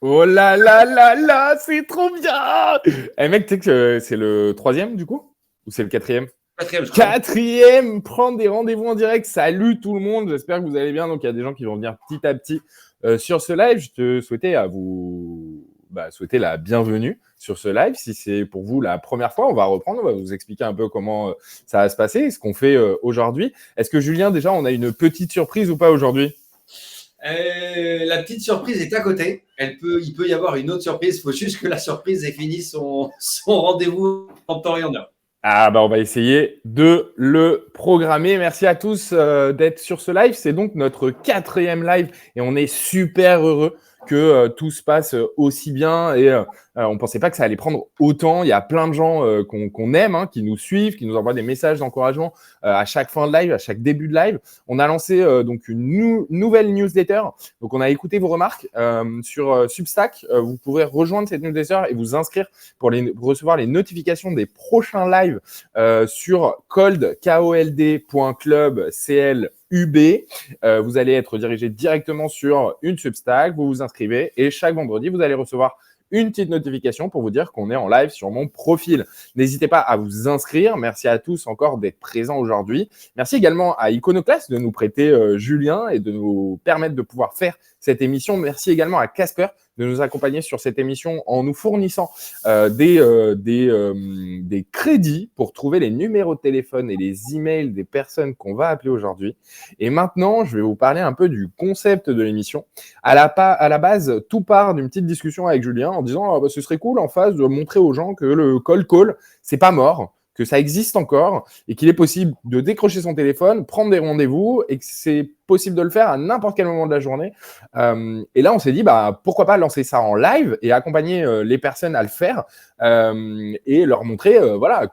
Oh là là là là, c'est trop bien. Eh mec, tu sais que c'est le 3e du coup? Ou c'est le 4e? Quatrième, je crois. 4e, prendre des rendez-vous en direct. Salut tout le monde, j'espère que vous allez bien. Donc il y a des gens qui vont venir petit à petit sur ce live. Je te souhaitais à vous souhaiter la bienvenue sur ce live. Si c'est pour vous la première fois, on va reprendre, on va vous expliquer un peu comment ça va se passer, ce qu'on fait aujourd'hui. Est-ce que Julien, déjà, on a une petite surprise ou pas aujourd'hui? La petite surprise est à côté. Il peut y avoir une autre surprise. Il faut juste que la surprise ait fini son rendez-vous en temps et en heure. Ah bah on va essayer de le programmer. Merci à tous d'être sur ce live. C'est donc notre 4e live et on est super heureux que tout se passe aussi bien et on ne pensait pas que ça allait prendre autant. Il y a plein de gens qu'on aime, hein, qui nous suivent, qui nous envoient des messages d'encouragement à chaque fin de live, à chaque début de live. On a lancé donc une nouvelle newsletter. Donc on a écouté vos remarques sur Substack. Vous pourrez rejoindre cette newsletter et vous inscrire pour recevoir les notifications des prochains lives sur kold.club CLUB. Vous allez être dirigé directement sur une Substack, vous vous inscrivez et chaque vendredi, vous allez recevoir une petite notification pour vous dire qu'on est en live sur mon profil. N'hésitez pas à vous inscrire. Merci à tous encore d'être présents aujourd'hui. Merci également à Iconoclast de nous prêter Julien et de nous permettre de pouvoir faire cette émission. Merci également à Casper de nous accompagner sur cette émission en nous fournissant des crédits pour trouver les numéros de téléphone et les emails des personnes qu'on va appeler aujourd'hui. Et maintenant, je vais vous parler un peu du concept de l'émission. À la base, tout part d'une petite discussion avec Julien en disant ce serait cool en face de montrer aux gens que le cold call, c'est pas mort, que ça existe encore et qu'il est possible de décrocher son téléphone, prendre des rendez-vous et que c'est possible de le faire à n'importe quel moment de la journée. Et là, on s'est dit, pourquoi pas lancer ça en live et accompagner les personnes à le faire et leur montrer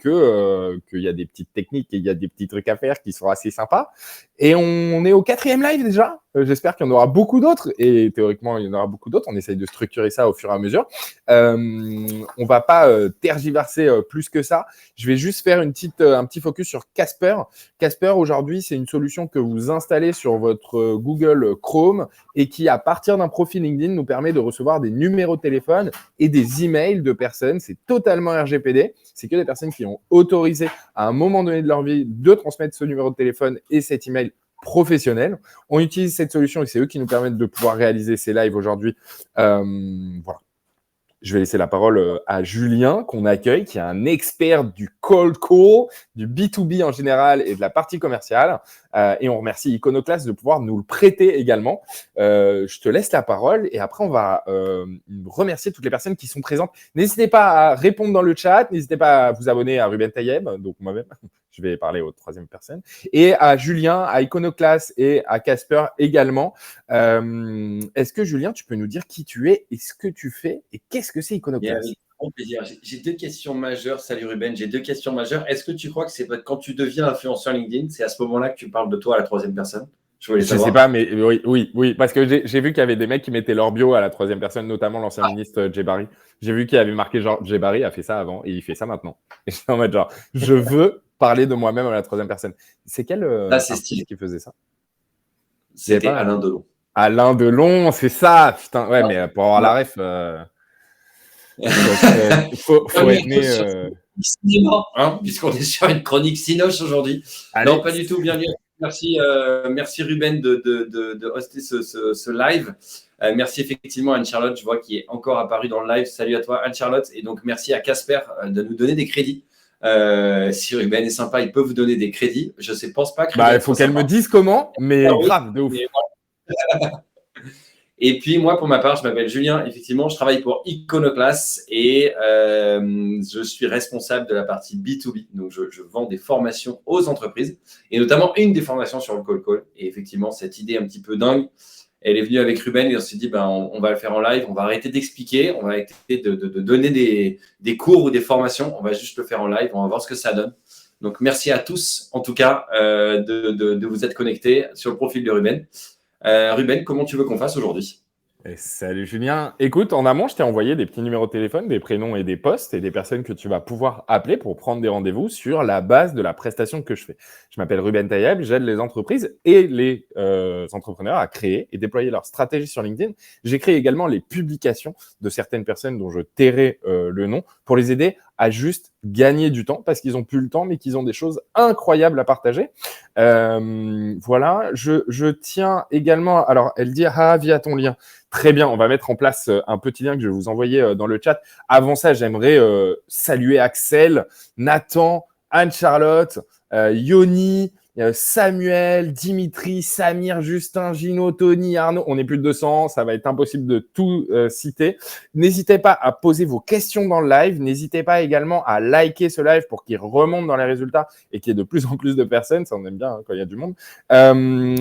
qu'il y a des petites techniques et il y a des petits trucs à faire qui sont assez sympas. Et on est au 4e live déjà. J'espère qu'il y en aura beaucoup d'autres. Et théoriquement, il y en aura beaucoup d'autres. On essaye de structurer ça au fur et à mesure. On va pas tergiverser plus que ça. Je vais juste faire un petit focus sur Casper. Casper, aujourd'hui, c'est une solution que vous installez sur votre Google Chrome et qui, à partir d'un profil LinkedIn, nous permet de recevoir des numéros de téléphone et des emails de personnes. C'est totalement RGPD. C'est que des personnes qui ont autorisé à un moment donné de leur vie de transmettre ce numéro de téléphone et cet email professionnel. On utilise cette solution et c'est eux qui nous permettent de pouvoir réaliser ces lives aujourd'hui. Voilà. Je vais laisser la parole à Julien, qu'on accueille, qui est un expert du cold call, du B2B en général et de la partie commerciale. Et on remercie Iconoclast de pouvoir nous le prêter également. Je te laisse la parole et après, on va remercier toutes les personnes qui sont présentes. N'hésitez pas à répondre dans le chat. N'hésitez pas à vous abonner à Ruben Tayeb, donc moi-même. Je vais parler aux 3e personnes. Et à Julien, à Iconoclast et à Casper également. Est-ce que Julien, tu peux nous dire qui tu es et ce que tu fais et qu'est-ce que c'est Iconoclast? Avec grand plaisir. J'ai 2 questions majeures. Salut Ruben, j'ai 2 questions majeures. Est-ce que tu crois que c'est quand tu deviens influenceur LinkedIn, c'est à ce moment-là que tu parles de toi à la 3e personne? Je sais pas, mais oui, parce que j'ai vu qu'il y avait des mecs qui mettaient leur bio à la 3e personne, notamment l'ancien ministre Djebari. J'ai vu qu'il avait marqué genre Djebari a fait ça avant et il fait ça maintenant. Et j'étais en mode genre, je veux parler de moi-même à la 3e personne. C'est quel artiste qui faisait ça? C'était Alain Delon. Alain Delon, c'est ça, putain. Ouais, mais pour avoir la ref, faut être né. Cinéma, hein, puisqu'on est sur une chronique Cinoche aujourd'hui. Non, pas du tout. Bienvenue. Merci Ruben de hoster ce live. Merci effectivement à Anne-Charlotte, je vois, qui est encore apparue dans le live. Salut à toi, Anne-Charlotte. Et donc, merci à Casper de nous donner des crédits. Si Ruben est sympa, il peut vous donner des crédits. Je ne pense pas que il faut qu'elle me dise comment, mais grave, de ouf. Et puis, moi, pour ma part, je m'appelle Julien. Effectivement, je travaille pour Iconoclast et je suis responsable de la partie B2B. Donc, je vends des formations aux entreprises et notamment une des formations sur le cold call. Et effectivement, cette idée un petit peu dingue, elle est venue avec Ruben et on s'est dit, on va le faire en live. On va arrêter d'expliquer. On va arrêter de donner des cours ou des formations. On va juste le faire en live. On va voir ce que ça donne. Donc, merci à tous, en tout cas, de vous être connectés sur le profil de Ruben. Ruben, comment tu veux qu'on fasse aujourd'hui? Et salut Julien. Écoute, en amont, je t'ai envoyé des petits numéros de téléphone, des prénoms et des postes et des personnes que tu vas pouvoir appeler pour prendre des rendez-vous sur la base de la prestation que je fais. Je m'appelle Ruben Tayeb, j'aide les entreprises et les entrepreneurs à créer et déployer leur stratégie sur LinkedIn. J'ai créé également les publications de certaines personnes dont je tairai le nom pour les aider à juste gagner du temps parce qu'ils n'ont plus le temps mais qu'ils ont des choses incroyables à partager. Voilà, je tiens également, alors elle dit via ton lien. Très bien, on va mettre en place un petit lien que je vais vous envoyer dans le chat. Avant ça, j'aimerais saluer Axel, Nathan, Anne-Charlotte, Yoni, Samuel, Dimitri, Samir, Justin, Gino, Tony, Arnaud. On est plus de 200, ça va être impossible de tout citer. N'hésitez pas à poser vos questions dans le live. N'hésitez pas également à liker ce live pour qu'il remonte dans les résultats et qu'il y ait de plus en plus de personnes. Ça, on aime bien hein, quand il y a du monde.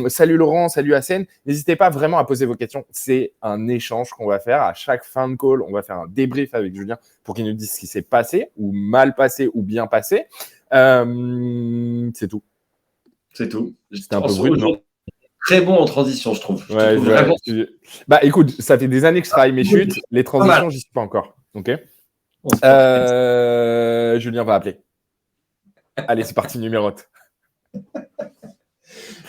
Salut Laurent, salut Hassen. N'hésitez pas vraiment à poser vos questions. C'est un échange qu'on va faire. À chaque fin de call, on va faire un débrief avec Julien pour qu'il nous dise ce qui s'est passé ou mal passé ou bien passé. C'est tout. C'est tout. C'était un peu brut, non? Très bon en transition, je trouve. Ouais, vraiment... Bah écoute, ça fait des années que je travaille mes chutes. Les transitions, j'y suis pas encore. Ok. Julien va appeler. Allez, c'est parti, numérote.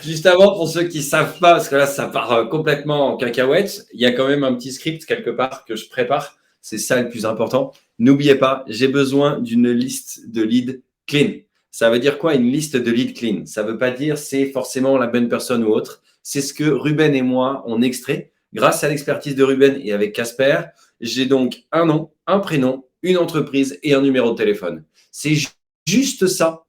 Juste avant, pour ceux qui ne savent pas, parce que là, ça part complètement en cacahuète, il y a quand même un petit script quelque part que je prépare. C'est ça le plus important. N'oubliez pas, j'ai besoin d'une liste de leads clean. Ça veut dire quoi, une liste de leads clean? Ça ne veut pas dire c'est forcément la bonne personne ou autre. C'est ce que Ruben et moi, on extrait. Grâce à l'expertise de Ruben et avec Casper, j'ai donc un nom, un prénom, une entreprise et un numéro de téléphone. C'est juste ça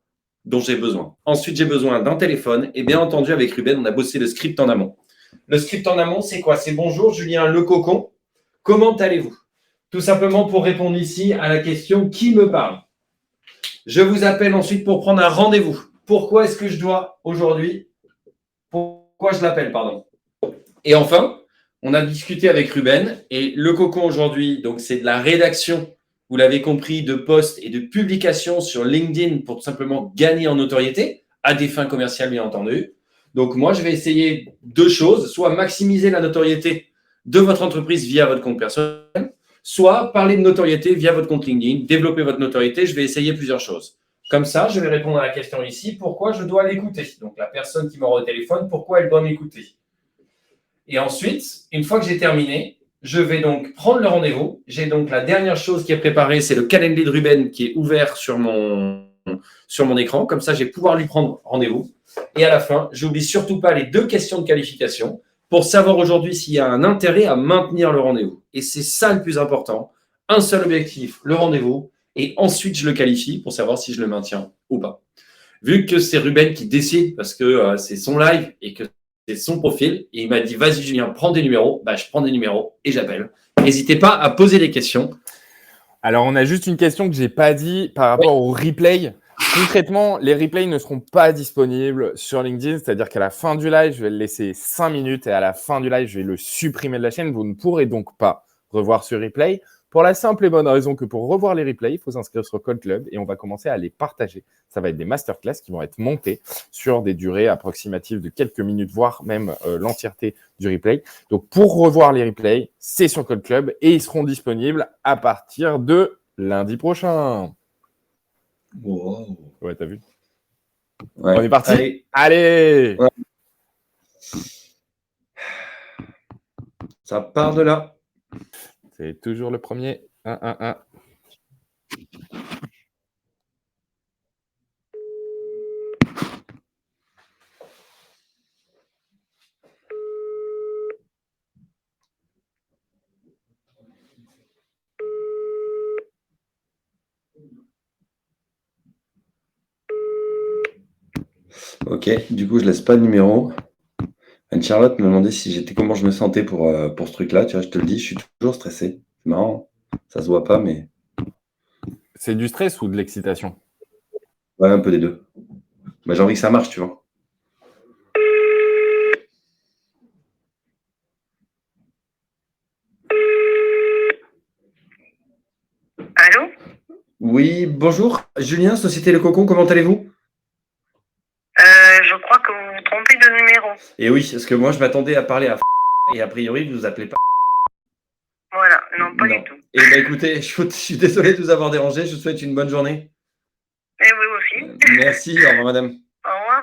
dont j'ai besoin. Ensuite, j'ai besoin d'un téléphone. Et bien entendu, avec Ruben, on a bossé le script en amont. Le script en amont, c'est quoi? C'est bonjour Julien Le Cocon. Comment allez-vous? Tout simplement pour répondre ici à la question qui me parle. Je vous appelle ensuite pour prendre un rendez-vous. Pourquoi est-ce que je dois aujourd'hui? Pourquoi je l'appelle, pardon. Et enfin, on a discuté avec Ruben et Le Cocon aujourd'hui, donc c'est de la rédaction, vous l'avez compris, de posts et de publications sur LinkedIn pour tout simplement gagner en notoriété, à des fins commerciales bien entendu. Donc moi, je vais essayer deux choses, soit maximiser la notoriété de votre entreprise via votre compte personnel, soit parler de notoriété via votre compte LinkedIn, développer votre notoriété. Je vais essayer plusieurs choses. Comme ça, je vais répondre à la question ici, pourquoi je dois l'écouter? Donc la personne qui m'aura au téléphone, pourquoi elle doit m'écouter? Et ensuite, une fois que j'ai terminé, je vais donc prendre le rendez-vous. J'ai donc la dernière chose qui est préparée, c'est le calendrier de Ruben qui est ouvert sur mon écran. Comme ça, je vais pouvoir lui prendre rendez-vous. Et à la fin, je n'oublie surtout pas les deux questions de qualification pour savoir aujourd'hui s'il y a un intérêt à maintenir le rendez-vous. Et c'est ça le plus important. Un seul objectif, le rendez-vous. Et ensuite, je le qualifie pour savoir si je le maintiens ou pas. Vu que c'est Ruben qui décide, parce que c'est son live et que c'est son profil, et il m'a dit, vas-y Julien, prends des numéros. Bah, je prends des numéros et j'appelle. N'hésitez pas à poser des questions. Alors, on a juste une question que je n'ai pas dit par rapport au replay. Concrètement, les replays ne seront pas disponibles sur LinkedIn, c'est-à-dire qu'à la fin du live, je vais le laisser 5 minutes et à la fin du live, je vais le supprimer de la chaîne. Vous ne pourrez donc pas revoir ce replay pour la simple et bonne raison que pour revoir les replays, il faut s'inscrire sur Code Club et on va commencer à les partager. Ça va être des masterclass qui vont être montées sur des durées approximatives de quelques minutes, voire même l'entièreté du replay. Donc, pour revoir les replays, c'est sur Code Club et ils seront disponibles à partir de lundi prochain. Wow. Ouais, t'as vu? Ouais. On est parti. Allez ouais. Ça part de là. C'est toujours le premier. 1-1-1. Ok, du coup, je laisse pas de numéro. Anne-Charlotte me demandait si comment je me sentais pour ce truc-là. Tu vois, je te le dis, je suis toujours stressé. C'est marrant. Ça se voit pas, mais. C'est du stress ou de l'excitation? Ouais, un peu des deux. Bah, j'ai envie que ça marche, tu vois. Allô? Oui, bonjour. Julien, Société Le Cocon, comment allez-vous? Je crois que vous vous trompez de numéro. Et oui, parce que moi, je m'attendais à parler à et a priori, vous vous appelez pas. Non, pas Non. du tout. Eh bien, écoutez, je suis désolé de vous avoir dérangé. Je vous souhaite une bonne journée. Et oui, aussi. Merci. Au revoir, madame. Au revoir.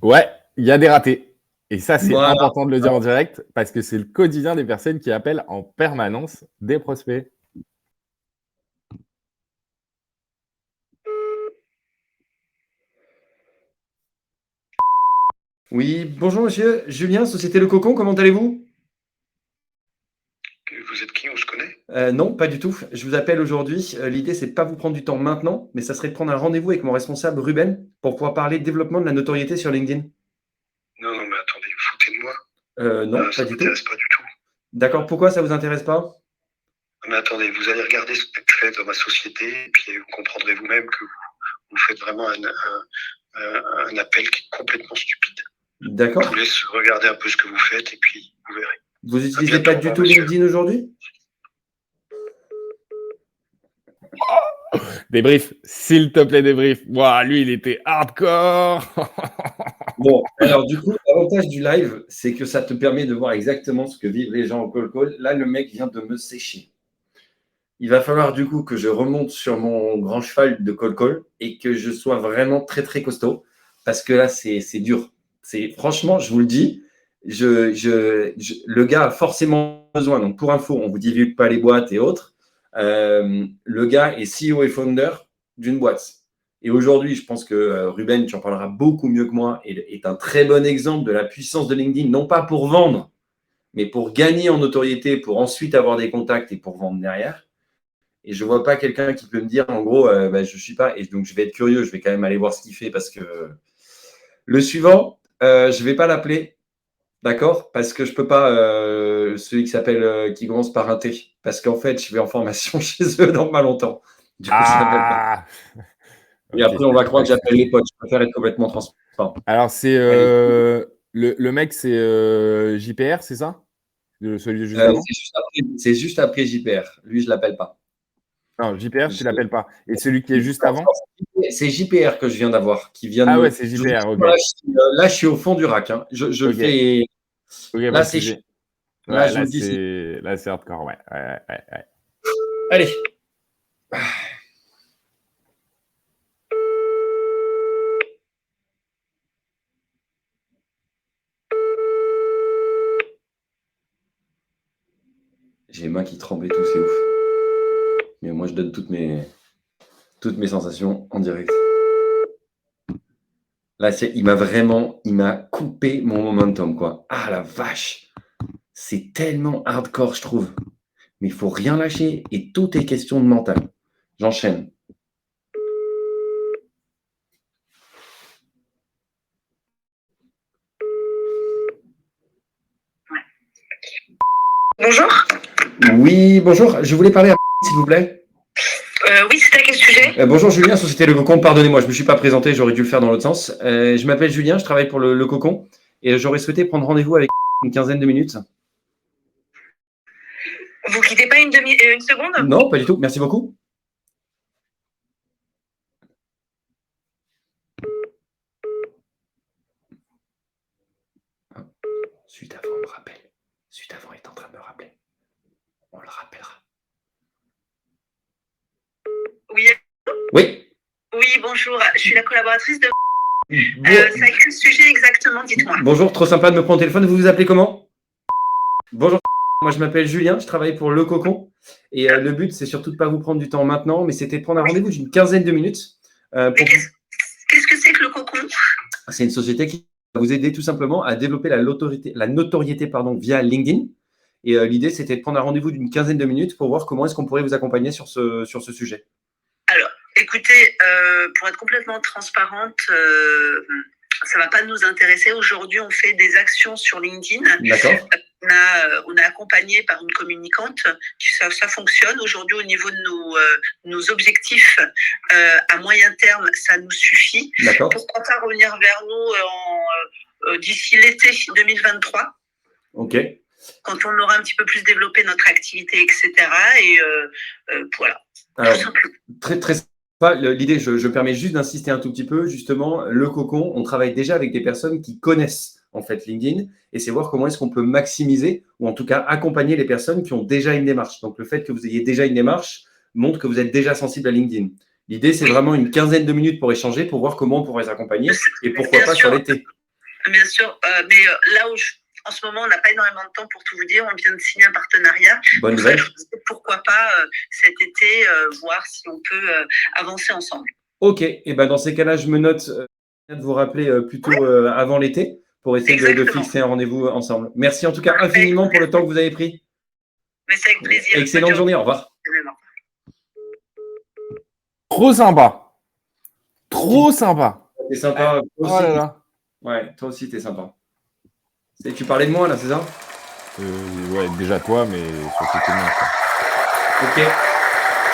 Ouais, il y a des ratés. Et ça, c'est Voilà. important de le dire en direct parce que c'est le quotidien des personnes qui appellent en permanence des prospects. Oui, bonjour monsieur. Julien, Société Le Cocon, comment allez-vous? Vous êtes qui? On se connaît? Non, pas du tout. Je vous appelle aujourd'hui. L'idée, c'est de pas vous prendre du temps maintenant, mais ça serait de prendre un rendez-vous avec mon responsable Ruben pour pouvoir parler développement de la notoriété sur LinkedIn. Non, non, mais attendez, vous foutez de moi. Non, Ça pas du tout. m'intéresse pas du tout. D'accord, pourquoi ça vous intéresse pas? Mais attendez, vous allez regarder ce que je fais dans ma société, et puis vous comprendrez vous-même que vous faites vraiment un appel qui est complètement stupide. Je D'accord. vous laisse regarder un peu ce que vous faites, et puis vous verrez. Vous À utilisez bientôt, pas du tout monsieur. LinkedIn aujourd'hui? Débrief, s'il te plaît, débrief. Ouah, lui, il était hardcore. Bon, alors du coup, l'avantage du live, c'est que ça te permet de voir exactement ce que vivent les gens au call call. Là, le mec vient de me sécher. Il va falloir du coup que je remonte sur mon grand cheval de call call et que je sois vraiment très très costaud parce que là, c'est dur. Franchement, je vous le dis, le gars a forcément besoin. Donc, pour info, on ne vous divulgue pas les boîtes et autres. Le gars est CEO et founder d'une boîte. Et aujourd'hui, je pense que Ruben, tu en parleras beaucoup mieux que moi, est un très bon exemple de la puissance de LinkedIn, non pas pour vendre, mais pour gagner en notoriété, pour ensuite avoir des contacts et pour vendre derrière. Et je ne vois pas quelqu'un qui peut me dire, en gros, je ne suis pas. Et donc, je vais être curieux, je vais quand même aller voir ce qu'il fait parce que le suivant, je ne vais pas l'appeler, d'accord? Parce que je ne peux pas, celui qui s'appelle, qui commence par un T. Parce qu'en fait, je vais en formation chez eux dans pas longtemps. Du coup, je ne l'appelle pas. Et Ok, après, on va croire que j'appelle les potes. Je préfère être complètement transparent. Alors, c'est le mec, c'est JPR, c'est ça? Celui de juste avant? C'est juste après JPR. Lui, je ne l'appelle pas. Non, JPR, tu l'appelles pas. Et celui qui est juste avant? C'est JPR que je viens d'avoir, qui vient de Ah me. ouais, c'est JPR, ok. Là, je suis au fond du rack. Hein. Je le Ok. fais. Ok, Là, pas de c'est souci. chiant. Là, Ouais, je vous le dis. là, c'est hardcore, ouais. Ouais. Allez. J'ai les mains qui tremblent et tout, c'est ouf. Mais moi, je donne toutes mes sensations en direct. Là, il m'a coupé mon momentum, quoi. Ah la vache. C'est tellement hardcore, je trouve. Mais il faut rien lâcher et tout est question de mental. J'enchaîne. Bonjour. Oui, bonjour. Je voulais parler à s'il vous plaît. Oui, c'est à quel sujet? Bonjour Julien, Société Le Cocon. Pardonnez-moi, je ne me suis pas présenté, j'aurais dû le faire dans l'autre sens. Je m'appelle Julien, je travaille pour le Cocon et j'aurais souhaité prendre rendez-vous avec une quinzaine de minutes. Vous quittez pas une seconde? Non, pas du tout. Merci beaucoup. Suite avant me rappelle. Suite avant est en train de me rappeler. On le rappellera. Oui. Oui. Oui, bonjour. Je suis la collaboratrice de. C'est à quel sujet exactement? Dites-moi. Bonjour, trop sympa de me prendre au téléphone. Vous vous appelez comment? Bonjour. Moi, je m'appelle Julien, je travaille pour Le Cocon. Et le but, c'est surtout de ne pas vous prendre du temps maintenant, mais c'était de prendre un rendez-vous d'une quinzaine de minutes. Qu'est-ce que c'est que Le Cocon? C'est une société qui va vous aider tout simplement à développer la notoriété via LinkedIn. Et l'idée, c'était de prendre un rendez-vous d'une quinzaine de minutes pour voir comment est-ce qu'on pourrait vous accompagner sur ce sujet. Alors, écoutez, pour être complètement transparente, ça ne va pas nous intéresser. Aujourd'hui, on fait des actions sur LinkedIn. D'accord. On est accompagné par une communicante. Ça fonctionne. Aujourd'hui, au niveau de nos objectifs, à moyen terme, ça nous suffit. D'accord. Pourquoi pas revenir vers nous d'ici l'été 2023? Ok. Quand on aura un petit peu plus développé notre activité, etc. Et voilà. Alors, très, très sympa. L'idée, je me permets juste d'insister un tout petit peu. Justement, Le Cocon, on travaille déjà avec des personnes qui connaissent en fait, LinkedIn, et c'est voir comment est-ce qu'on peut maximiser ou en tout cas accompagner les personnes qui ont déjà une démarche. Donc, le fait que vous ayez déjà une démarche montre que vous êtes déjà sensible à LinkedIn. L'idée, c'est vraiment une quinzaine de minutes pour échanger, pour voir comment on pourrait les accompagner et pourquoi pas sur l'été. Bien sûr, mais là où en ce moment, on n'a pas énormément de temps pour tout vous dire. On vient de signer un partenariat. Bonne nouvelle. Pourquoi pas cet été voir si on peut avancer ensemble. Ok, et ben dans ces cas-là, je me note de vous rappeler plutôt avant l'été pour essayer de fixer un rendez-vous ensemble. Merci en tout cas infiniment pour le temps que vous avez pris. Mais c'est avec plaisir. Excellente journée, au revoir. Trop sympa. Trop sympa. T'es sympa. Oh là là. Ouais, toi aussi, t'es sympa. Tu parlais de moi, là, c'est ça? Ouais, déjà toi, mais surtout tout le monde. Ok.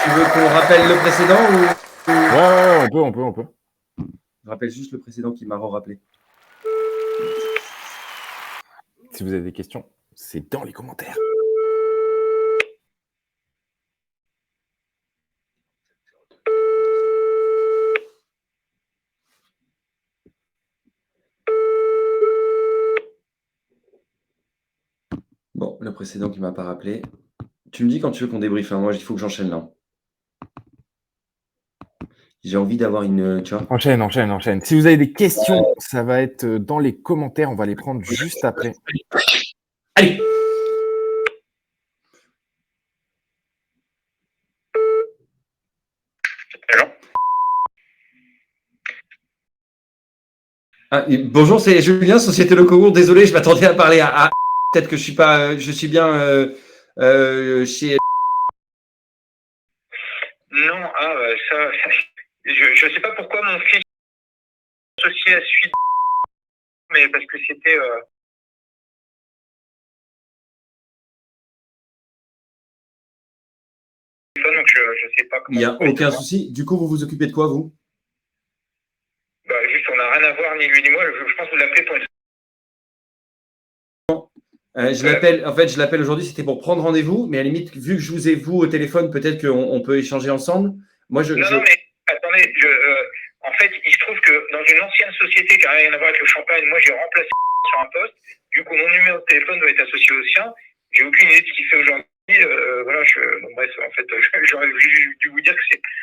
Tu veux qu'on rappelle le précédent ou... Ouais, on peut. Je rappelle juste le précédent qui m'a rappelé. Si vous avez des questions, c'est dans les commentaires. Bon, le précédent qui m'a pas rappelé. Tu me dis quand tu veux qu'on débriefe. Hein. Moi, il faut que j'enchaîne là. J'ai envie d'avoir une... Tu vois. Enchaîne. Si vous avez des questions, ça va être dans les commentaires. On va les prendre juste après. Allez. Ah, bonjour, c'est Julien, Société Le Cogour. Désolé, je m'attendais à parler à... Peut-être que je suis pas... je suis bien chez... Non, ça je sais pas pourquoi mon fils est associé à celui de... mais parce que c'était... Donc je sais pas comment... Il n'y a aucun souci. Du coup, vous vous occupez de quoi, vous? Juste, on n'a rien à voir, ni lui ni moi. Je pense que vous l'appelez pour une... je l'appelle aujourd'hui, c'était pour prendre rendez-vous, mais à la limite, vu que je vous ai vous au téléphone, peut-être qu'on peut échanger ensemble. Moi, Non, mais attendez, en fait, il se trouve que dans une ancienne société qui n'a rien à voir avec le champagne, moi, j'ai remplacé sur un poste. Du coup, mon numéro de téléphone doit être associé au sien. J'ai aucune idée de ce qu'il fait aujourd'hui. Donc bref, en fait, j'aurais dû vous dire que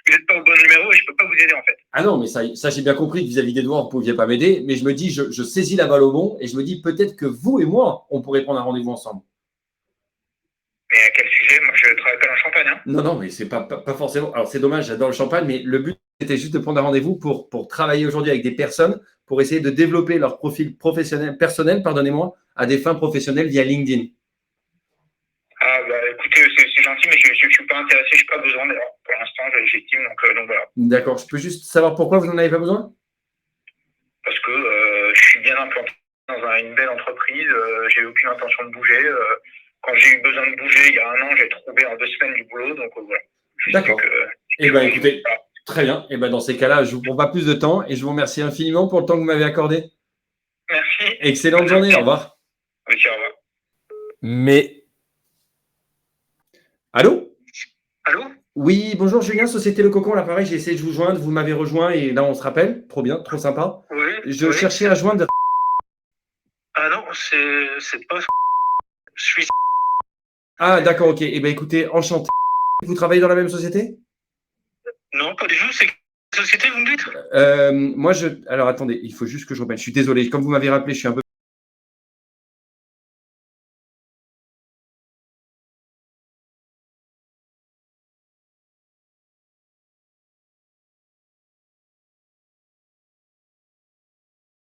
vous n'êtes pas au bon numéro et je ne peux pas vous aider, en fait. Ah non, mais ça j'ai bien compris que vis-à-vis d'Edouard, vous ne pouviez pas m'aider, mais je me dis, je saisis la balle au bon et je me dis peut-être que vous et moi, on pourrait prendre un rendez-vous ensemble. Mais à quel sujet? Moi, je ne travaille pas dans le champagne. Hein. Non, mais c'est pas forcément. Alors, c'est dommage, j'adore le champagne, mais le but, c'était juste de prendre un rendez-vous pour travailler aujourd'hui avec des personnes, pour essayer de développer leur profil personnel, à des fins professionnelles via LinkedIn. Écoutez, c'est gentil, mais je ne suis pas intéressé, je n'ai pas besoin d'ailleurs. Pour l'instant, j'estime, donc voilà. D'accord, je peux juste savoir pourquoi vous n'en avez pas besoin? Parce que je suis bien implanté dans une belle entreprise, j'ai aucune intention de bouger. Quand j'ai eu besoin de bouger il y a 1 an, j'ai trouvé en 2 semaines du boulot, donc voilà. D'accord. Écoutez, très bien. Dans ces cas-là, je ne vous prends pas plus de temps et je vous remercie infiniment pour le temps que vous m'avez accordé. Merci. Excellente journée, au revoir. Oui, au revoir. Mais... Allô? Allô? Oui, bonjour Julien, Société Le Cocon, là pareil, j'ai essayé de vous joindre, vous m'avez rejoint et là on se rappelle, trop bien, trop sympa. Oui. Je cherchais à joindre... Ah non, c'est pas... Je suis... Ah d'accord, ok, écoutez, enchanté. Vous travaillez dans la même société? Non, pas du tout, c'est quelle société vous me dites? Alors attendez, il faut juste que je reprenne, je suis désolé, comme vous m'avez rappelé, je suis un peu...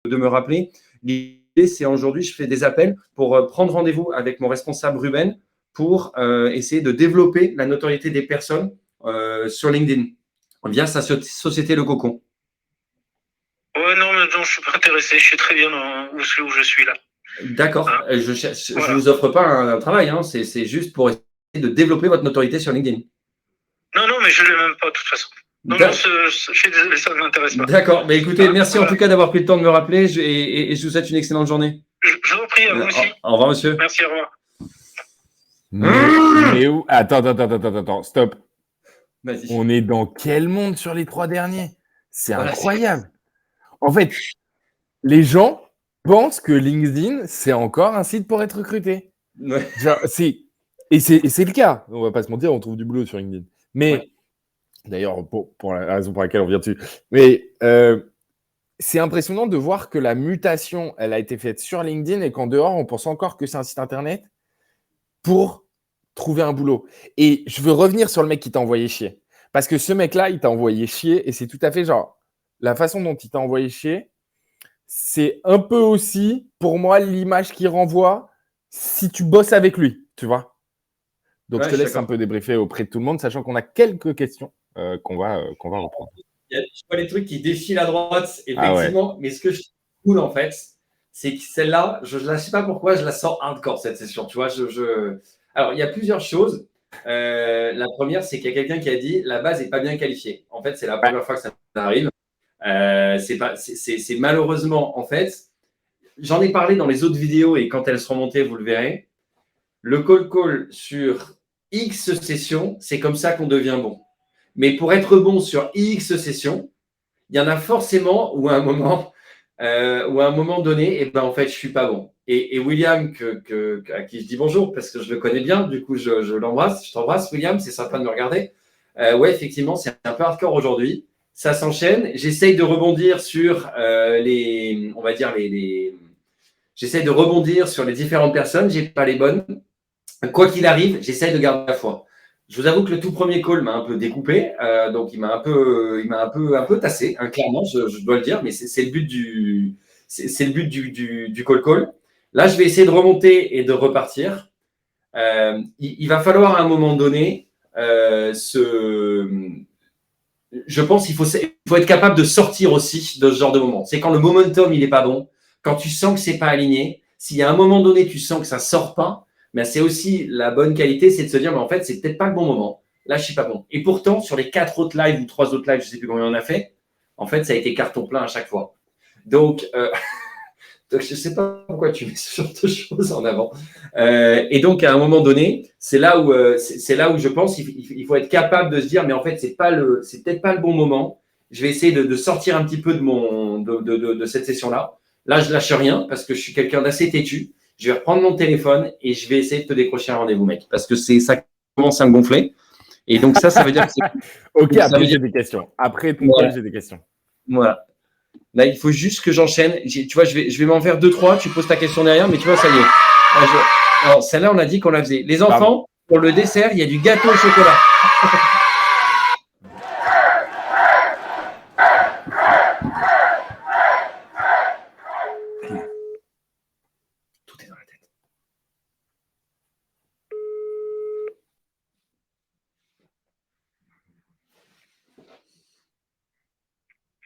de me rappeler. L'idée, c'est aujourd'hui, je fais des appels pour prendre rendez-vous avec mon responsable Ruben pour essayer de développer la notoriété des personnes sur LinkedIn via sa société Le Cocon. Ouais, non, je ne suis pas intéressé. Je suis très bien où je suis là. D'accord. Je ne vous offre pas un travail. Hein. C'est juste pour essayer de développer votre notoriété sur LinkedIn. Non, mais je ne l'ai même pas de toute façon. Non, je suis désolé, ça ne m'intéresse pas. D'accord. Mais écoutez, merci en tout cas d'avoir pris le temps de me rappeler et je vous souhaite une excellente journée. Je vous en prie, à vous aussi. Au revoir, monsieur. Merci, au revoir. Mais où? Attends, stop. Vas-y. On est dans quel monde sur les 3 derniers? C'est incroyable. En fait, les gens, pense que LinkedIn, c'est encore un site pour être recruté. Ouais. Genre, c'est le cas. On va pas se mentir, on trouve du boulot sur LinkedIn. Mais Ouais. d'ailleurs, pour la raison pour laquelle on vient dessus. Mais c'est impressionnant de voir que la mutation, elle a été faite sur LinkedIn et qu'en dehors, on pense encore que c'est un site internet pour trouver un boulot. Et je veux revenir sur le mec qui t'a envoyé chier. Parce que ce mec-là, il t'a envoyé chier et c'est tout à fait genre la façon dont il t'a envoyé chier, c'est un peu aussi, pour moi, l'image qu'il renvoie si tu bosses avec lui, tu vois. Donc, Ouais, je je te suis laisse un d'accord. peu débriefer auprès de tout le monde, sachant qu'on a quelques questions qu'on va reprendre. Il y a je vois les trucs qui défilent à droite, Ah ouais. effectivement. Mais ce que je trouve cool, en fait, c'est que celle-là, je ne sais pas pourquoi, je la sens hardcore, cette session. Tu vois, Alors, il y a plusieurs choses. La première, c'est qu'il y a quelqu'un qui a dit la base n'est pas bien qualifiée. En fait, c'est la première fois que ça arrive. C'est malheureusement, en fait, j'en ai parlé dans les autres vidéos et quand elles seront montées, vous le verrez. Le call sur X sessions, c'est comme ça qu'on devient bon. Mais pour être bon sur X sessions, il y en a forcément où à un moment donné, en fait, je ne suis pas bon. Et William, à qui je dis bonjour, parce que je le connais bien, du coup, je l'embrasse. Je t'embrasse, William, c'est sympa de me regarder. Ouais, effectivement, c'est un peu hardcore aujourd'hui. Ça s'enchaîne. J'essaye de rebondir sur on va dire, j'essaye de rebondir sur les différentes personnes. Je n'ai pas les bonnes. Quoi qu'il arrive, j'essaye de garder la foi. Je vous avoue que le tout premier call m'a un peu découpé, donc il m'a un peu tassé, hein, clairement, je dois le dire, mais c'est le but du call. Là, je vais essayer de remonter et de repartir. Il va falloir à un moment donné je pense qu'il faut être capable de sortir aussi de ce genre de moment. C'est quand le momentum il est pas bon, quand tu sens que c'est pas aligné. S'il y a un moment donné tu sens que ça sort pas, mais c'est aussi la bonne qualité, c'est de se dire mais en fait c'est peut-être pas le bon moment. Là je suis pas bon. Et pourtant sur les 4 autres lives ou 3 autres lives, je sais plus combien on a fait, en fait ça a été carton plein à chaque fois. Donc donc, je ne sais pas pourquoi tu mets ce genre de choses en avant. Et donc, à un moment donné, c'est là où je pense qu'il faut être capable de se dire, mais en fait, c'est peut-être pas le bon moment. Je vais essayer de sortir un petit peu de cette session-là. Là, je lâche rien parce que je suis quelqu'un d'assez têtu. Je vais reprendre mon téléphone et je vais essayer de te décrocher un rendez-vous, mec, parce que ça commence à me gonfler. Et donc, ça veut dire que Ok, ça après veut dire, j'ai des questions. Après ton voilà, call, j'ai des questions. voilà. Là, il faut juste que j'enchaîne. Tu vois, je vais m'en faire 2-3. Tu poses ta question derrière, mais tu vois, ça y est. Alors, celle-là, on a dit qu'on la faisait. Les enfants, pour le dessert, il y a du gâteau au chocolat. Tout est dans la tête.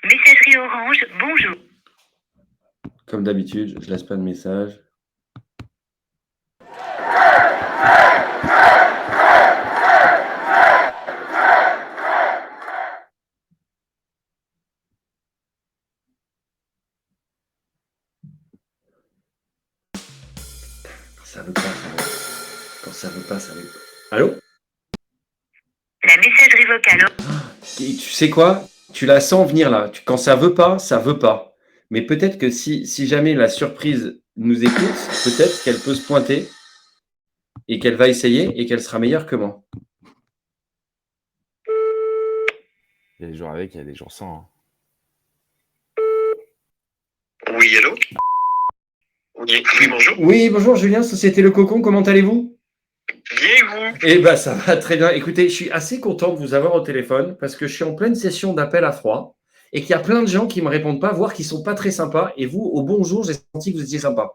Messagerie Orange, bonjour. Comme d'habitude, je laisse pas de message. Ça veut pas, ça veut pas. Quand ça veut pas, ça veut pas. Allô? La messagerie vocale. Et tu sais quoi? Tu la sens venir là. Quand ça veut pas, ça veut pas. Mais peut-être que si jamais la surprise nous écoute, peut-être qu'elle peut se pointer et qu'elle va essayer et qu'elle sera meilleure que moi. Il y a des jours avec, il y a des jours sans. Hein. Oui, allô? Oui, bonjour. Oui, bonjour Julien, Société Le Cocon, comment allez-vous? Bien, et vous? Eh bien, ça va très bien. Écoutez, je suis assez content de vous avoir au téléphone parce que je suis en pleine session d'appel à froid et qu'il y a plein de gens qui ne me répondent pas, voire qui ne sont pas très sympas. Et vous, au bonjour, j'ai senti que vous étiez sympa.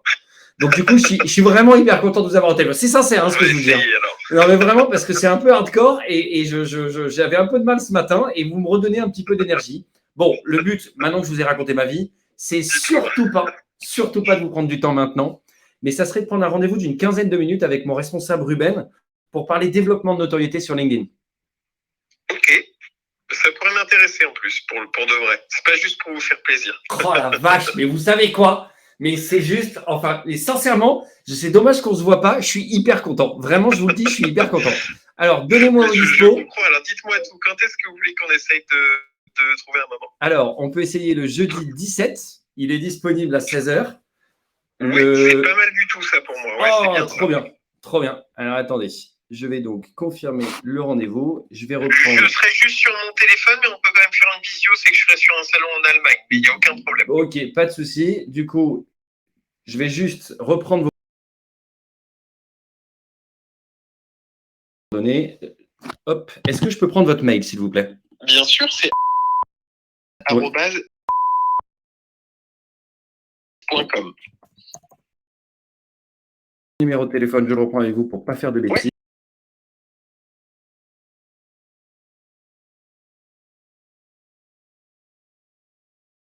Donc, du coup, je suis vraiment hyper content de vous avoir au téléphone. C'est sincère, hein, ce que je vous dis. Non, mais vraiment, parce que c'est un peu hardcore et j'avais un peu de mal ce matin et vous me redonnez un petit peu d'énergie. Bon, le but, maintenant que je vous ai raconté ma vie, c'est surtout pas de vous prendre du temps maintenant, mais ça serait de prendre un rendez-vous d'une quinzaine de minutes avec mon responsable Ruben pour parler développement de notoriété sur LinkedIn. Ok, ça pourrait m'intéresser en plus, pour de vrai. C'est pas juste pour vous faire plaisir. Oh la vache, mais vous savez quoi? Mais c'est juste, enfin, mais sincèrement, c'est dommage qu'on ne se voit pas, je suis hyper content. Vraiment, je vous le dis, je suis hyper content. Alors, donnez-moi vos Je dispo. comprends, alors dites-moi tout, quand est-ce que vous voulez qu'on essaye de trouver un moment? Alors, on peut essayer le jeudi 17, il est disponible à 16h. Le... Oui, c'est pas mal du tout ça pour moi. Ouais, c'est bien trop bien. Trop bien. Alors attendez, je vais donc confirmer le rendez-vous. Je vais reprendre. Je serai juste sur mon téléphone, mais on peut quand même faire une visio, c'est que je serai sur un salon en Allemagne, mais il n'y a aucun problème. Ok, pas de souci. Du coup, je vais juste reprendre vos données. Hop. Est-ce que je peux prendre votre mail, s'il vous plaît? Bien sûr, c'est Oui. @.com. Numéro de téléphone, je le reprends avec vous pour ne pas faire de bêtises.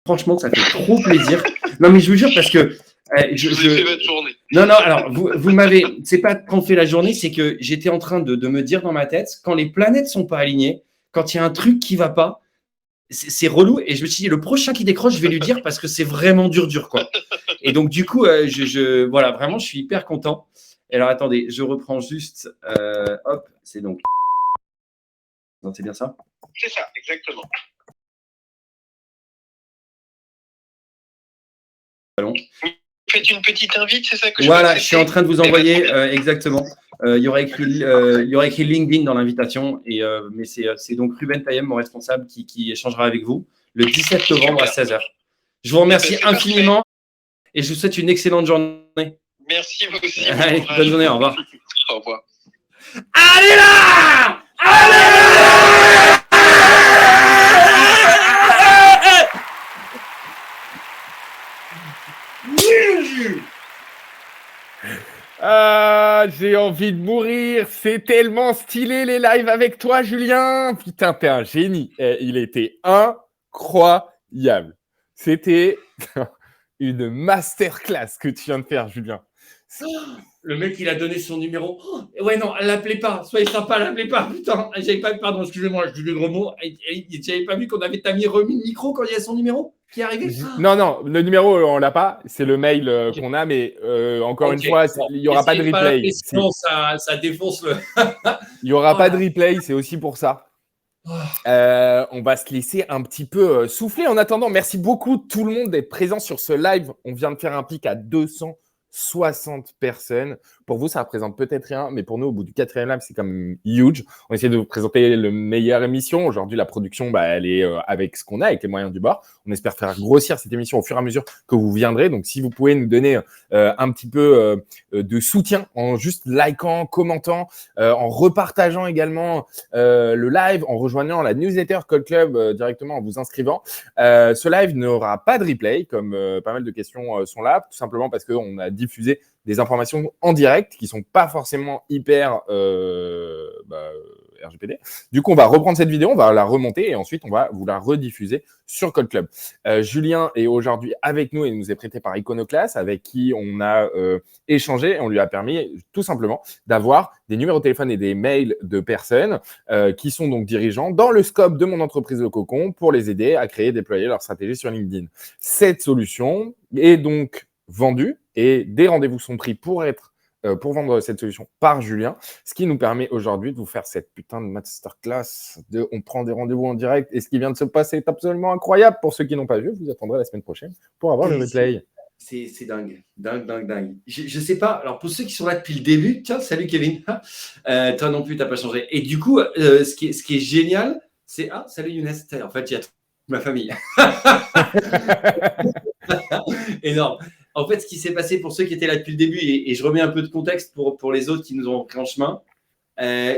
Franchement, ça fait trop plaisir. Non, mais je vous jure, parce que Je vous ai fait votre journée. Non, alors, vous m'avez. C'est pas qu'on fait la journée, c'est que j'étais en train de me dire dans ma tête, quand les planètes sont pas alignées, quand il y a un truc qui va pas, c'est relou. Et je me suis dit, le prochain qui décroche, je vais lui dire parce que c'est vraiment dur, quoi. Et donc, du coup, voilà, vraiment, je suis hyper content. Et alors, attendez, je reprends juste. Hop, c'est donc. Non, c'est bien ça? C'est ça, exactement. Faites une petite invite, c'est ça que Voilà, je suis en train de vous envoyer exactement. Il y aura écrit LinkedIn dans l'invitation, mais c'est donc Ruben Tayem, mon responsable, qui échangera avec vous le 17 novembre à 16h. Je vous remercie infiniment et je vous souhaite une excellente journée. Merci vous aussi. Allez, bonne journée, au revoir. Au revoir. Allez là! Allez là! Ah, j'ai envie de mourir. C'est tellement stylé les lives avec toi, Julien. Putain, t'es un génie. Il était incroyable. C'était une masterclass que tu viens de faire, Julien. Le mec, il a donné son numéro. Oh, ouais, non, l'appelez pas. Soyez sympa, l'appelez pas. Putain, j'avais pas. Pardon, excusez-moi, je dis des gros mots. J'avais pas vu qu'on avait remis le micro quand il y a son numéro qui est arrivé. Non, le numéro, on l'a pas. C'est le mail qu'on a, mais encore une fois, il n'y aura pas de replay. Sinon, ça défonce le. Il n'y aura pas de replay, c'est aussi pour ça. On va se laisser un petit peu souffler. En attendant, merci beaucoup tout le monde d'être présent sur ce live. On vient de faire un pic à 260 personnes. Pour vous, ça représente peut-être rien, mais pour nous, au bout du 4e live, c'est quand même huge. On essaie de vous présenter le meilleure émission. Aujourd'hui, la production, elle est avec ce qu'on a, avec les moyens du bord. On espère faire grossir cette émission au fur et à mesure que vous viendrez. Donc, si vous pouvez nous donner un petit peu de soutien en juste likant, commentant, en repartageant également le live, en rejoignant la newsletter Code Club directement en vous inscrivant. Ce live n'aura pas de replay, comme pas mal de questions sont là, tout simplement parce qu'on a diffusé des informations en direct qui sont pas forcément hyper RGPD. Du coup, on va reprendre cette vidéo, on va la remonter et ensuite on va vous la rediffuser sur Code Club. Julien est aujourd'hui avec nous et nous est prêté par Iconoclast, avec qui on a échangé et on lui a permis tout simplement d'avoir des numéros de téléphone et des mails de personnes qui sont donc dirigeants dans le scope de mon entreprise Le Cocon pour les aider à créer et déployer leur stratégie sur LinkedIn. Cette solution est donc vendue et des rendez-vous sont pris pour vendre cette solution par Julien, ce qui nous permet aujourd'hui de vous faire cette putain de masterclass de on prend des rendez-vous en direct et ce qui vient de se passer est absolument incroyable. Pour ceux qui n'ont pas vu, vous attendrez la semaine prochaine pour avoir le replay. C'est dingue. Je sais pas. Alors, pour ceux qui sont là depuis le début, tiens, salut Kevin. Toi non plus, tu n'as pas changé. Et du coup, ce qui est génial, c'est. Ah, salut Younes. En fait, il y a ma famille. Énorme. En fait, ce qui s'est passé pour ceux qui étaient là depuis le début, et je remets un peu de contexte pour les autres qui nous ont pris en chemin,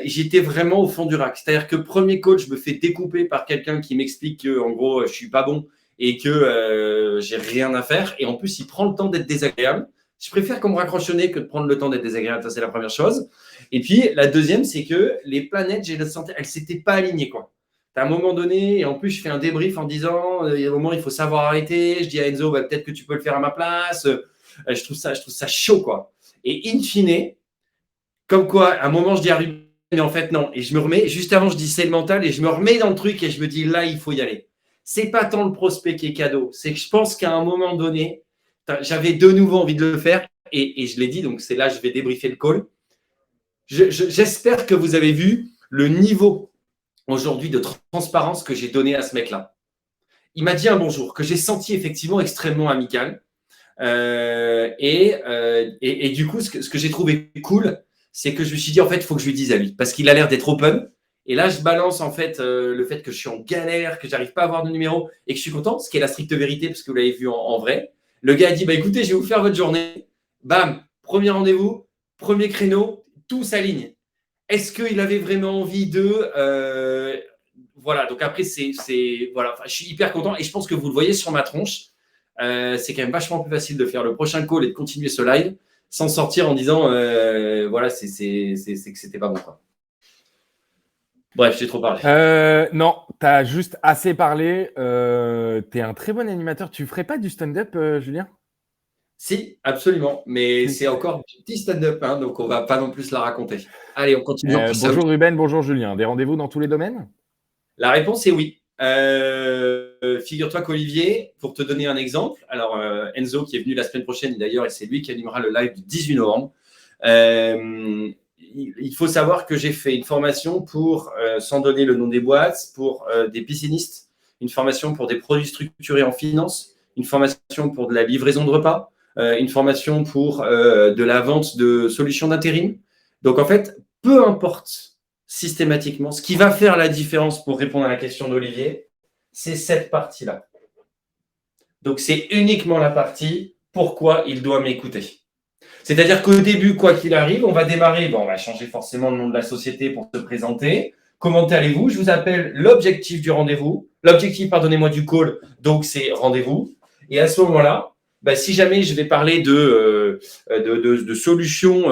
j'étais vraiment au fond du rack. C'est-à-dire que premier call, je me fais découper par quelqu'un qui m'explique que, en gros, je suis pas bon et que j'ai rien à faire. Et en plus, il prend le temps d'être désagréable. Je préfère qu'on me raccroche au nez que de prendre le temps d'être désagréable. Ça, c'est la première chose. Et puis, la deuxième, c'est que les planètes, j'ai le sentiment, elles s'étaient pas alignées, quoi. À un moment donné, et en plus, je fais un débrief en disant il y a un moment, il faut savoir arrêter. Je dis à Enzo, peut-être que tu peux le faire à ma place. Je trouve ça chaud, quoi. Et in fine, comme quoi, à un moment, je dis à Ruben, mais en fait, non. Et je me remets, juste avant, je dis c'est le mental, et je me remets dans le truc et je me dis là, il faut y aller. C'est pas tant le prospect qui est cadeau. C'est que je pense qu'à un moment donné, j'avais de nouveau envie de le faire et je l'ai dit, donc c'est là, je vais débriefer le call. J'espère que vous avez vu le niveau aujourd'hui de transparence que j'ai donné à ce mec-là. Il m'a dit un bonjour que j'ai senti effectivement extrêmement amical. Et du coup, ce que j'ai trouvé cool, c'est que je me suis dit, en fait, il faut que je lui dise à lui, parce qu'il a l'air d'être open. Et là, je balance en fait le fait que je suis en galère, que j'arrive pas à avoir de numéro et que je suis content, ce qui est la stricte vérité, parce que vous l'avez vu en vrai. Le gars a dit, bah écoutez, je vais vous faire votre journée. Bam, premier rendez-vous, premier créneau, tout s'aligne. Est-ce qu'il avait vraiment envie de… voilà, donc après, voilà, je suis hyper content et je pense que vous le voyez sur ma tronche. C'est quand même vachement plus facile de faire le prochain call et de continuer ce live sans sortir en disant voilà, c'est que c'était pas bon, quoi. Bref, j'ai trop parlé. Non, tu as juste assez parlé. Tu es un très bon animateur. Tu ferais pas du stand-up, Julien? Si, absolument. Mais c'est encore du petit stand-up, hein, donc on va pas non plus la raconter. Allez, on continue. Bonjour Ruben, bonjour Julien. Des rendez-vous dans tous les domaines? La réponse est oui. Figure-toi qu'Olivier, pour te donner un exemple, alors Enzo qui est venu la semaine prochaine d'ailleurs, et c'est lui qui animera le live du 18 novembre. Il faut savoir que j'ai fait une formation pour, sans donner le nom des boîtes, pour des piscinistes, une formation pour des produits structurés en finance, une formation pour de la livraison de repas, une formation pour de la vente de solutions d'intérim. Donc en fait, peu importe systématiquement, ce qui va faire la différence pour répondre à la question d'Olivier, c'est cette partie-là. Donc c'est uniquement la partie pourquoi il doit m'écouter. C'est-à-dire qu'au début, quoi qu'il arrive, on va démarrer, on va changer forcément le nom de la société pour se présenter. Comment allez-vous? Je vous appelle l'objectif du rendez-vous. L'objectif, pardonnez-moi, du call, donc c'est rendez-vous. Et à ce moment-là, si jamais je vais parler de solutions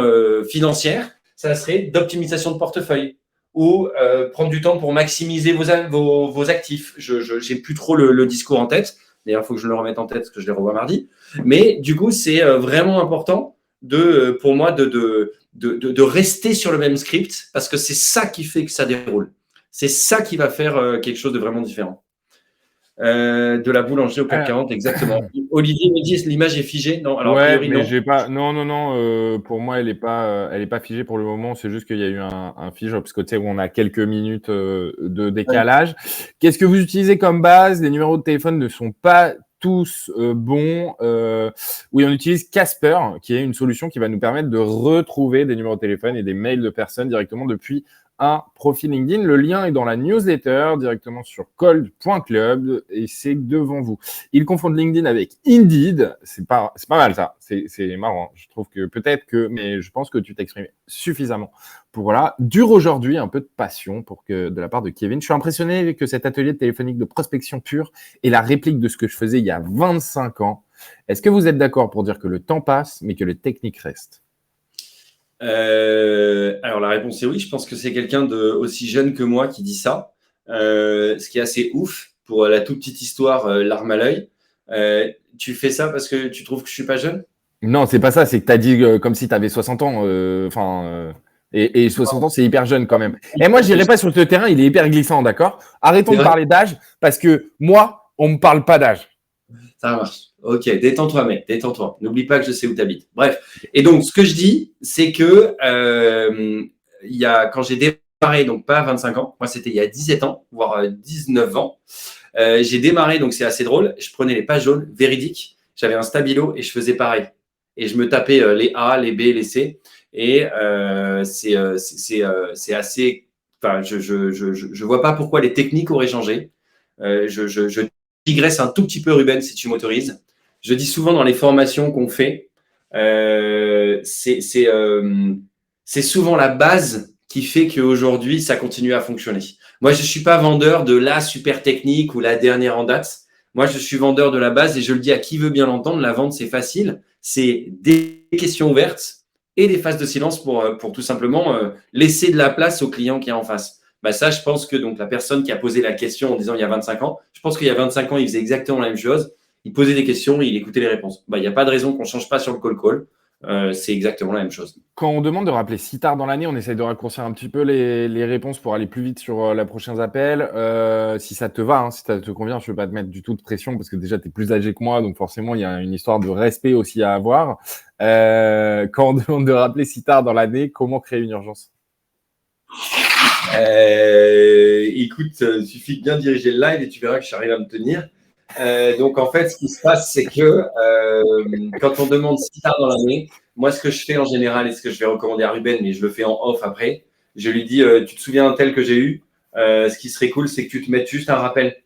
financières, ça serait d'optimisation de portefeuille ou prendre du temps pour maximiser vos actifs. Je n'ai plus trop le discours en tête. D'ailleurs, il faut que je le remette en tête parce que je les revois mardi. Mais du coup, c'est vraiment important pour moi de rester sur le même script parce que c'est ça qui fait que ça déroule. C'est ça qui va faire quelque chose de vraiment différent. De la boulangerie au CAC 40, exactement. Olivier me dit l'image est figée. Non, alors a priori, mais non. j'ai pas. Non. Pour moi, elle est pas figée pour le moment. C'est juste qu'il y a eu un fige parce que tu sais où on a quelques minutes de décalage. Ouais. Qu'est-ce que vous utilisez comme base? Les numéros de téléphone ne sont pas tous bons. Oui, on utilise Casper, qui est une solution qui va nous permettre de retrouver des numéros de téléphone et des mails de personnes directement depuis un profil LinkedIn. Le lien est dans la newsletter, directement sur cold.club et c'est devant vous. Ils confondent LinkedIn avec Indeed. C'est pas mal ça. C'est marrant. Je trouve que mais je pense que tu t'exprimes suffisamment pour voilà. Dure aujourd'hui, un peu de passion de la part de Kevin. Je suis impressionné que cet atelier téléphonique de prospection pure est la réplique de ce que je faisais il y a 25 ans. Est-ce que vous êtes d'accord pour dire que le temps passe, mais que les techniques restent? Alors la réponse est oui, je pense que c'est quelqu'un aussi jeune que moi qui dit ça, ce qui est assez ouf pour la toute petite histoire, larme à l'œil. Tu fais ça parce que tu trouves que je suis pas jeune? Non, c'est pas ça, c'est que tu as dit comme si tu avais 60 ans, et 60 ans c'est hyper jeune quand même. Et moi je n'irai pas sur ce terrain, il est hyper glissant, d'accord? Arrêtons de parler d'âge parce que moi, on me parle pas d'âge. Ça marche. Ok, détends-toi, mec, détends-toi. N'oublie pas que je sais où tu habites. Bref. Et donc, ce que je dis, c'est que quand j'ai démarré, donc pas à 25 ans, moi c'était il y a 17 ans, voire 19 ans, j'ai démarré, donc c'est assez drôle, je prenais les pages jaunes, véridiques, j'avais un stabilo et je faisais pareil. Et je me tapais les A, les B, les C. Et c'est assez… Enfin, je vois pas pourquoi les techniques auraient changé. Je digresse un tout petit peu, Ruben, si tu m'autorises. Je dis souvent dans les formations qu'on fait, c'est souvent la base qui fait qu'aujourd'hui, ça continue à fonctionner. Moi, je ne suis pas vendeur de la super technique ou la dernière en date. Moi, je suis vendeur de la base et je le dis à qui veut bien l'entendre, la vente, c'est facile. C'est des questions ouvertes et des phases de silence pour tout simplement laisser de la place au client qui est en face. Ça, je pense que donc, la personne qui a posé la question en disant il y a 25 ans, je pense qu'il y a 25 ans, il faisait exactement la même chose. Il posait des questions et il écoutait les réponses. Il n'y a pas de raison qu'on ne change pas sur le call. C'est exactement la même chose. Quand on demande de rappeler si tard dans l'année, on essaye de raccourcir un petit peu les réponses pour aller plus vite sur les prochains appels. Si ça te va, si ça te convient, je ne veux pas te mettre du tout de pression parce que déjà, tu es plus âgé que moi. Donc forcément, il y a une histoire de respect aussi à avoir. Quand on demande de rappeler si tard dans l'année, comment créer une urgence? Écoute, il suffit de bien diriger le live et tu verras que j'arrive à me tenir. Donc, en fait, ce qui se passe, c'est que quand on demande si tard dans l'année, moi, ce que je fais en général et ce que je vais recommander à Ruben, mais je le fais en off après, je lui dis tu te souviens d'un tel que j'ai eu ce qui serait cool, c'est que tu te mettes juste un rappel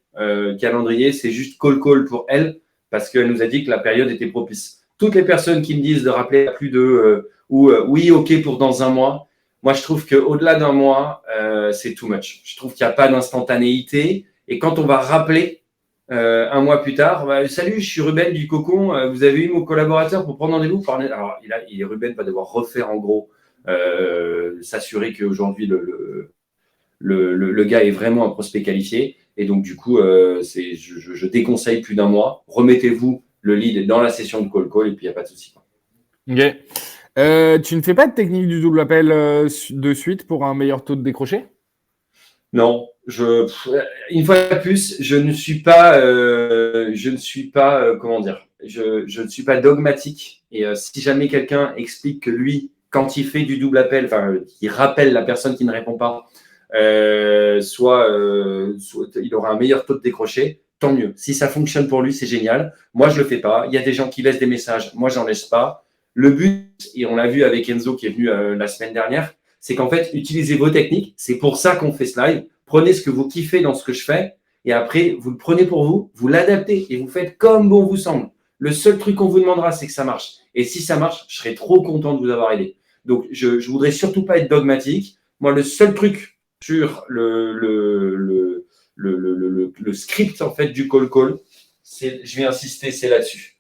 calendrier, c'est juste call pour elle, parce qu'elle nous a dit que la période était propice. Toutes les personnes qui me disent de rappeler à plus de oui, ok, pour dans un mois, moi, je trouve qu'au-delà d'un mois, c'est too much. Je trouve qu'il n'y a pas d'instantanéité. Et quand on va rappeler un mois plus tard, salut, je suis Ruben du Cocon. Vous avez eu mon collaborateur pour prendre rendez-vous. Alors, Ruben va devoir refaire en gros, s'assurer qu'aujourd'hui le gars est vraiment un prospect qualifié. Et donc, du coup, je déconseille plus d'un mois. Remettez-vous le lead dans la session de call et puis il n'y a pas de souci. Ok. Tu ne fais pas de technique du double appel de suite pour un meilleur taux de décroché? Non, une fois de plus, je ne suis pas comment dire, je ne suis pas dogmatique. Et si jamais quelqu'un explique que lui, quand il fait du double appel, enfin, il rappelle la personne qui ne répond pas, soit il aura un meilleur taux de décroché, tant mieux. Si ça fonctionne pour lui, c'est génial. Moi, je le fais pas. Il y a des gens qui laissent des messages. Moi, j'en laisse pas. Le but, et on l'a vu avec Enzo qui est venu la semaine dernière, c'est qu'en fait, utilisez vos techniques. C'est pour ça qu'on fait ce live. Prenez ce que vous kiffez dans ce que je fais et après, vous le prenez pour vous, vous l'adaptez et vous faites comme bon vous semble. Le seul truc qu'on vous demandera, c'est que ça marche. Et si ça marche, je serai trop content de vous avoir aidé. Donc, je ne voudrais surtout pas être dogmatique. Moi, le seul truc sur le script en fait, du call, je vais insister, c'est là-dessus.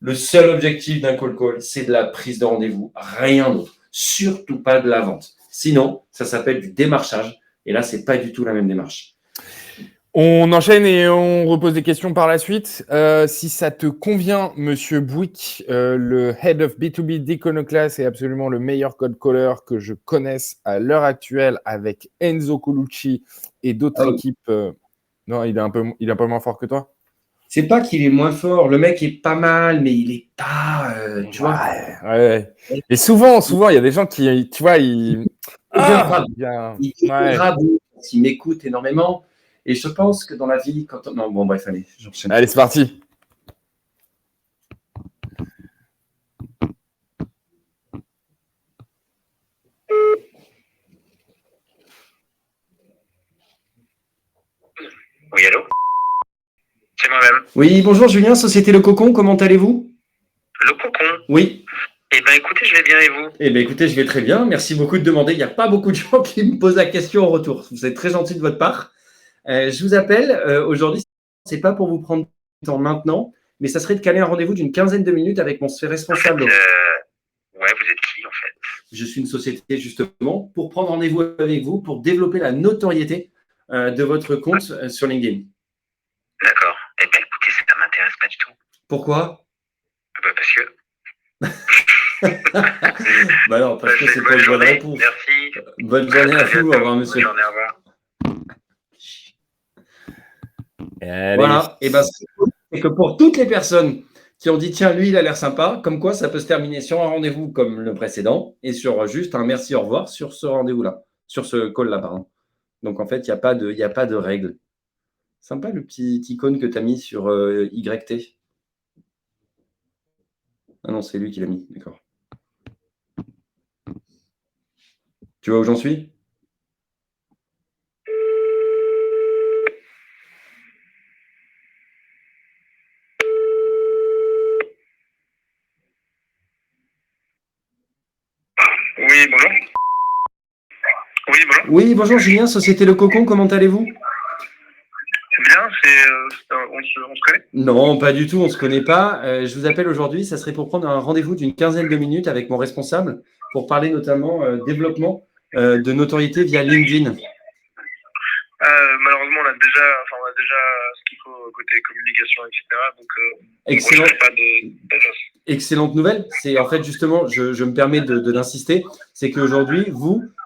Le seul objectif d'un call, c'est de la prise de rendez-vous, rien d'autre. Surtout pas de la vente. Sinon, ça s'appelle du démarchage. Et là, ce n'est pas du tout la même démarche. On enchaîne et on repose des questions par la suite. Si ça te convient, Monsieur Bouygues, le Head of B2B d'Iconoclast est absolument le meilleur code caller que je connaisse à l'heure actuelle avec Enzo Colucci et d'autres équipes. Non, il est un peu moins fort que toi? C'est pas qu'il est moins fort. Le mec est pas mal, mais il est pas, tu vois. Ouais. Et souvent, il y a des gens qui, tu vois, il m'écoute énormément. Et je pense que dans la vie, non, bon, bref, allez, j'enchaîne. Allez, c'est parti. Oui, allô? C'est moi-même. Oui, bonjour Julien, Société Le Cocon, comment allez-vous? Le Cocon? Oui. Eh bien, écoutez, je vais bien et vous? Eh bien, écoutez, je vais très bien. Merci beaucoup de demander. Il n'y a pas beaucoup de gens qui me posent la question en retour. Vous êtes très gentil de votre part. Je vous appelle aujourd'hui. Ce n'est pas pour vous prendre du temps maintenant, mais ça serait de caler un rendez-vous d'une quinzaine de minutes avec mon responsable. Ouais, vous êtes qui en fait? Je suis une société justement pour prendre rendez-vous avec vous, pour développer la notoriété de votre compte sur LinkedIn. D'accord. Eh bien, écoutez, ça ne m'intéresse pas du tout. Pourquoi? Parce que. Bah non, parce que c'est pas une bonne réponse. Merci. Bonne journée à vous. Au revoir, monsieur. Bonne journée, au revoir. Voilà. Et ben, c'est que pour toutes les personnes qui ont dit tiens, lui, il a l'air sympa, comme quoi ça peut se terminer sur un rendez-vous comme le précédent et sur juste un merci, au revoir sur ce rendez-vous-là, sur ce call-là, pardon. Donc en fait, il n'y a pas de règle. Sympa le petit icône que tu as mis sur YT. Ah non, c'est lui qui l'a mis, d'accord. Tu vois où j'en suis? Oui, bonjour. Oui, bonjour. Oui, bonjour Julien, Société Le Cocon, comment allez-vous? Bien, on se connaît? Non, pas du tout, on ne se connaît pas. Je vous appelle aujourd'hui, ça serait pour prendre un rendez-vous d'une quinzaine de minutes avec mon responsable pour parler notamment développement de notoriété via LinkedIn. Malheureusement, on a déjà ce qu'il faut côté communication, etc. Donc, excellent. Pas d'agence. Excellente nouvelle. C'est en fait justement, je me permets d'insister, c'est qu'aujourd'hui,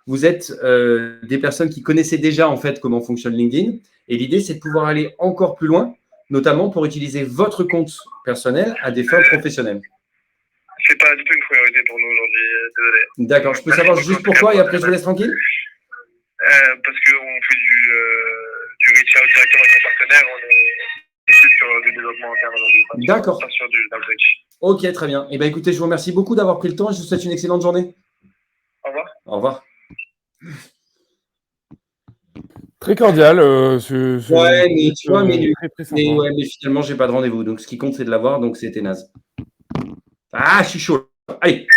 vous êtes des personnes qui connaissaient déjà en fait comment fonctionne LinkedIn. Et l'idée, c'est de pouvoir aller encore plus loin, notamment pour utiliser votre compte personnel à des fins professionnelles. C'est pas du tout une priorité pour nous aujourd'hui, désolé. D'accord, je peux savoir juste pourquoi et après je vous laisse tranquille? Parce qu'on fait du reach out directement avec nos partenaires, on est plus sur du développement interne aujourd'hui. D'accord. Pas sur du outreach. Ok, très bien. Eh bien, écoutez, je vous remercie beaucoup d'avoir pris le temps et je vous souhaite une excellente journée. Au revoir. Au revoir. Très cordial. Ouais, mais tu vois, très, très sympa. mais finalement, j'ai pas de rendez-vous. Donc, ce qui compte, c'est de l'avoir. Donc, c'était naze. Ah, je suis chaud. Allez.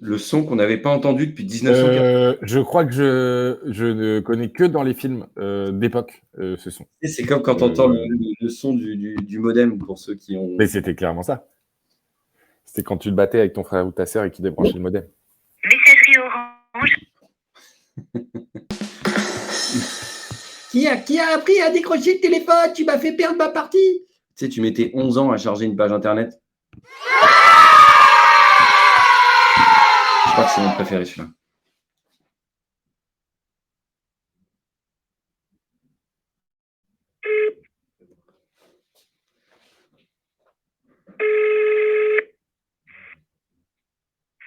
Le son qu'on n'avait pas entendu depuis 1940. Je crois que je ne connais que dans les films d'époque ce son. C'est comme quand tu entends le son du modem pour ceux qui ont. Mais c'était clairement ça. C'était quand tu te battais avec ton frère ou ta sœur et qui débranchait le modem. Messagerie Orange. Qui a appris à décrocher le téléphone? Tu m'as fait perdre ma partie. Tu sais, tu mettais 11 ans à charger une page internet. Je crois que c'est mon préféré celui-là.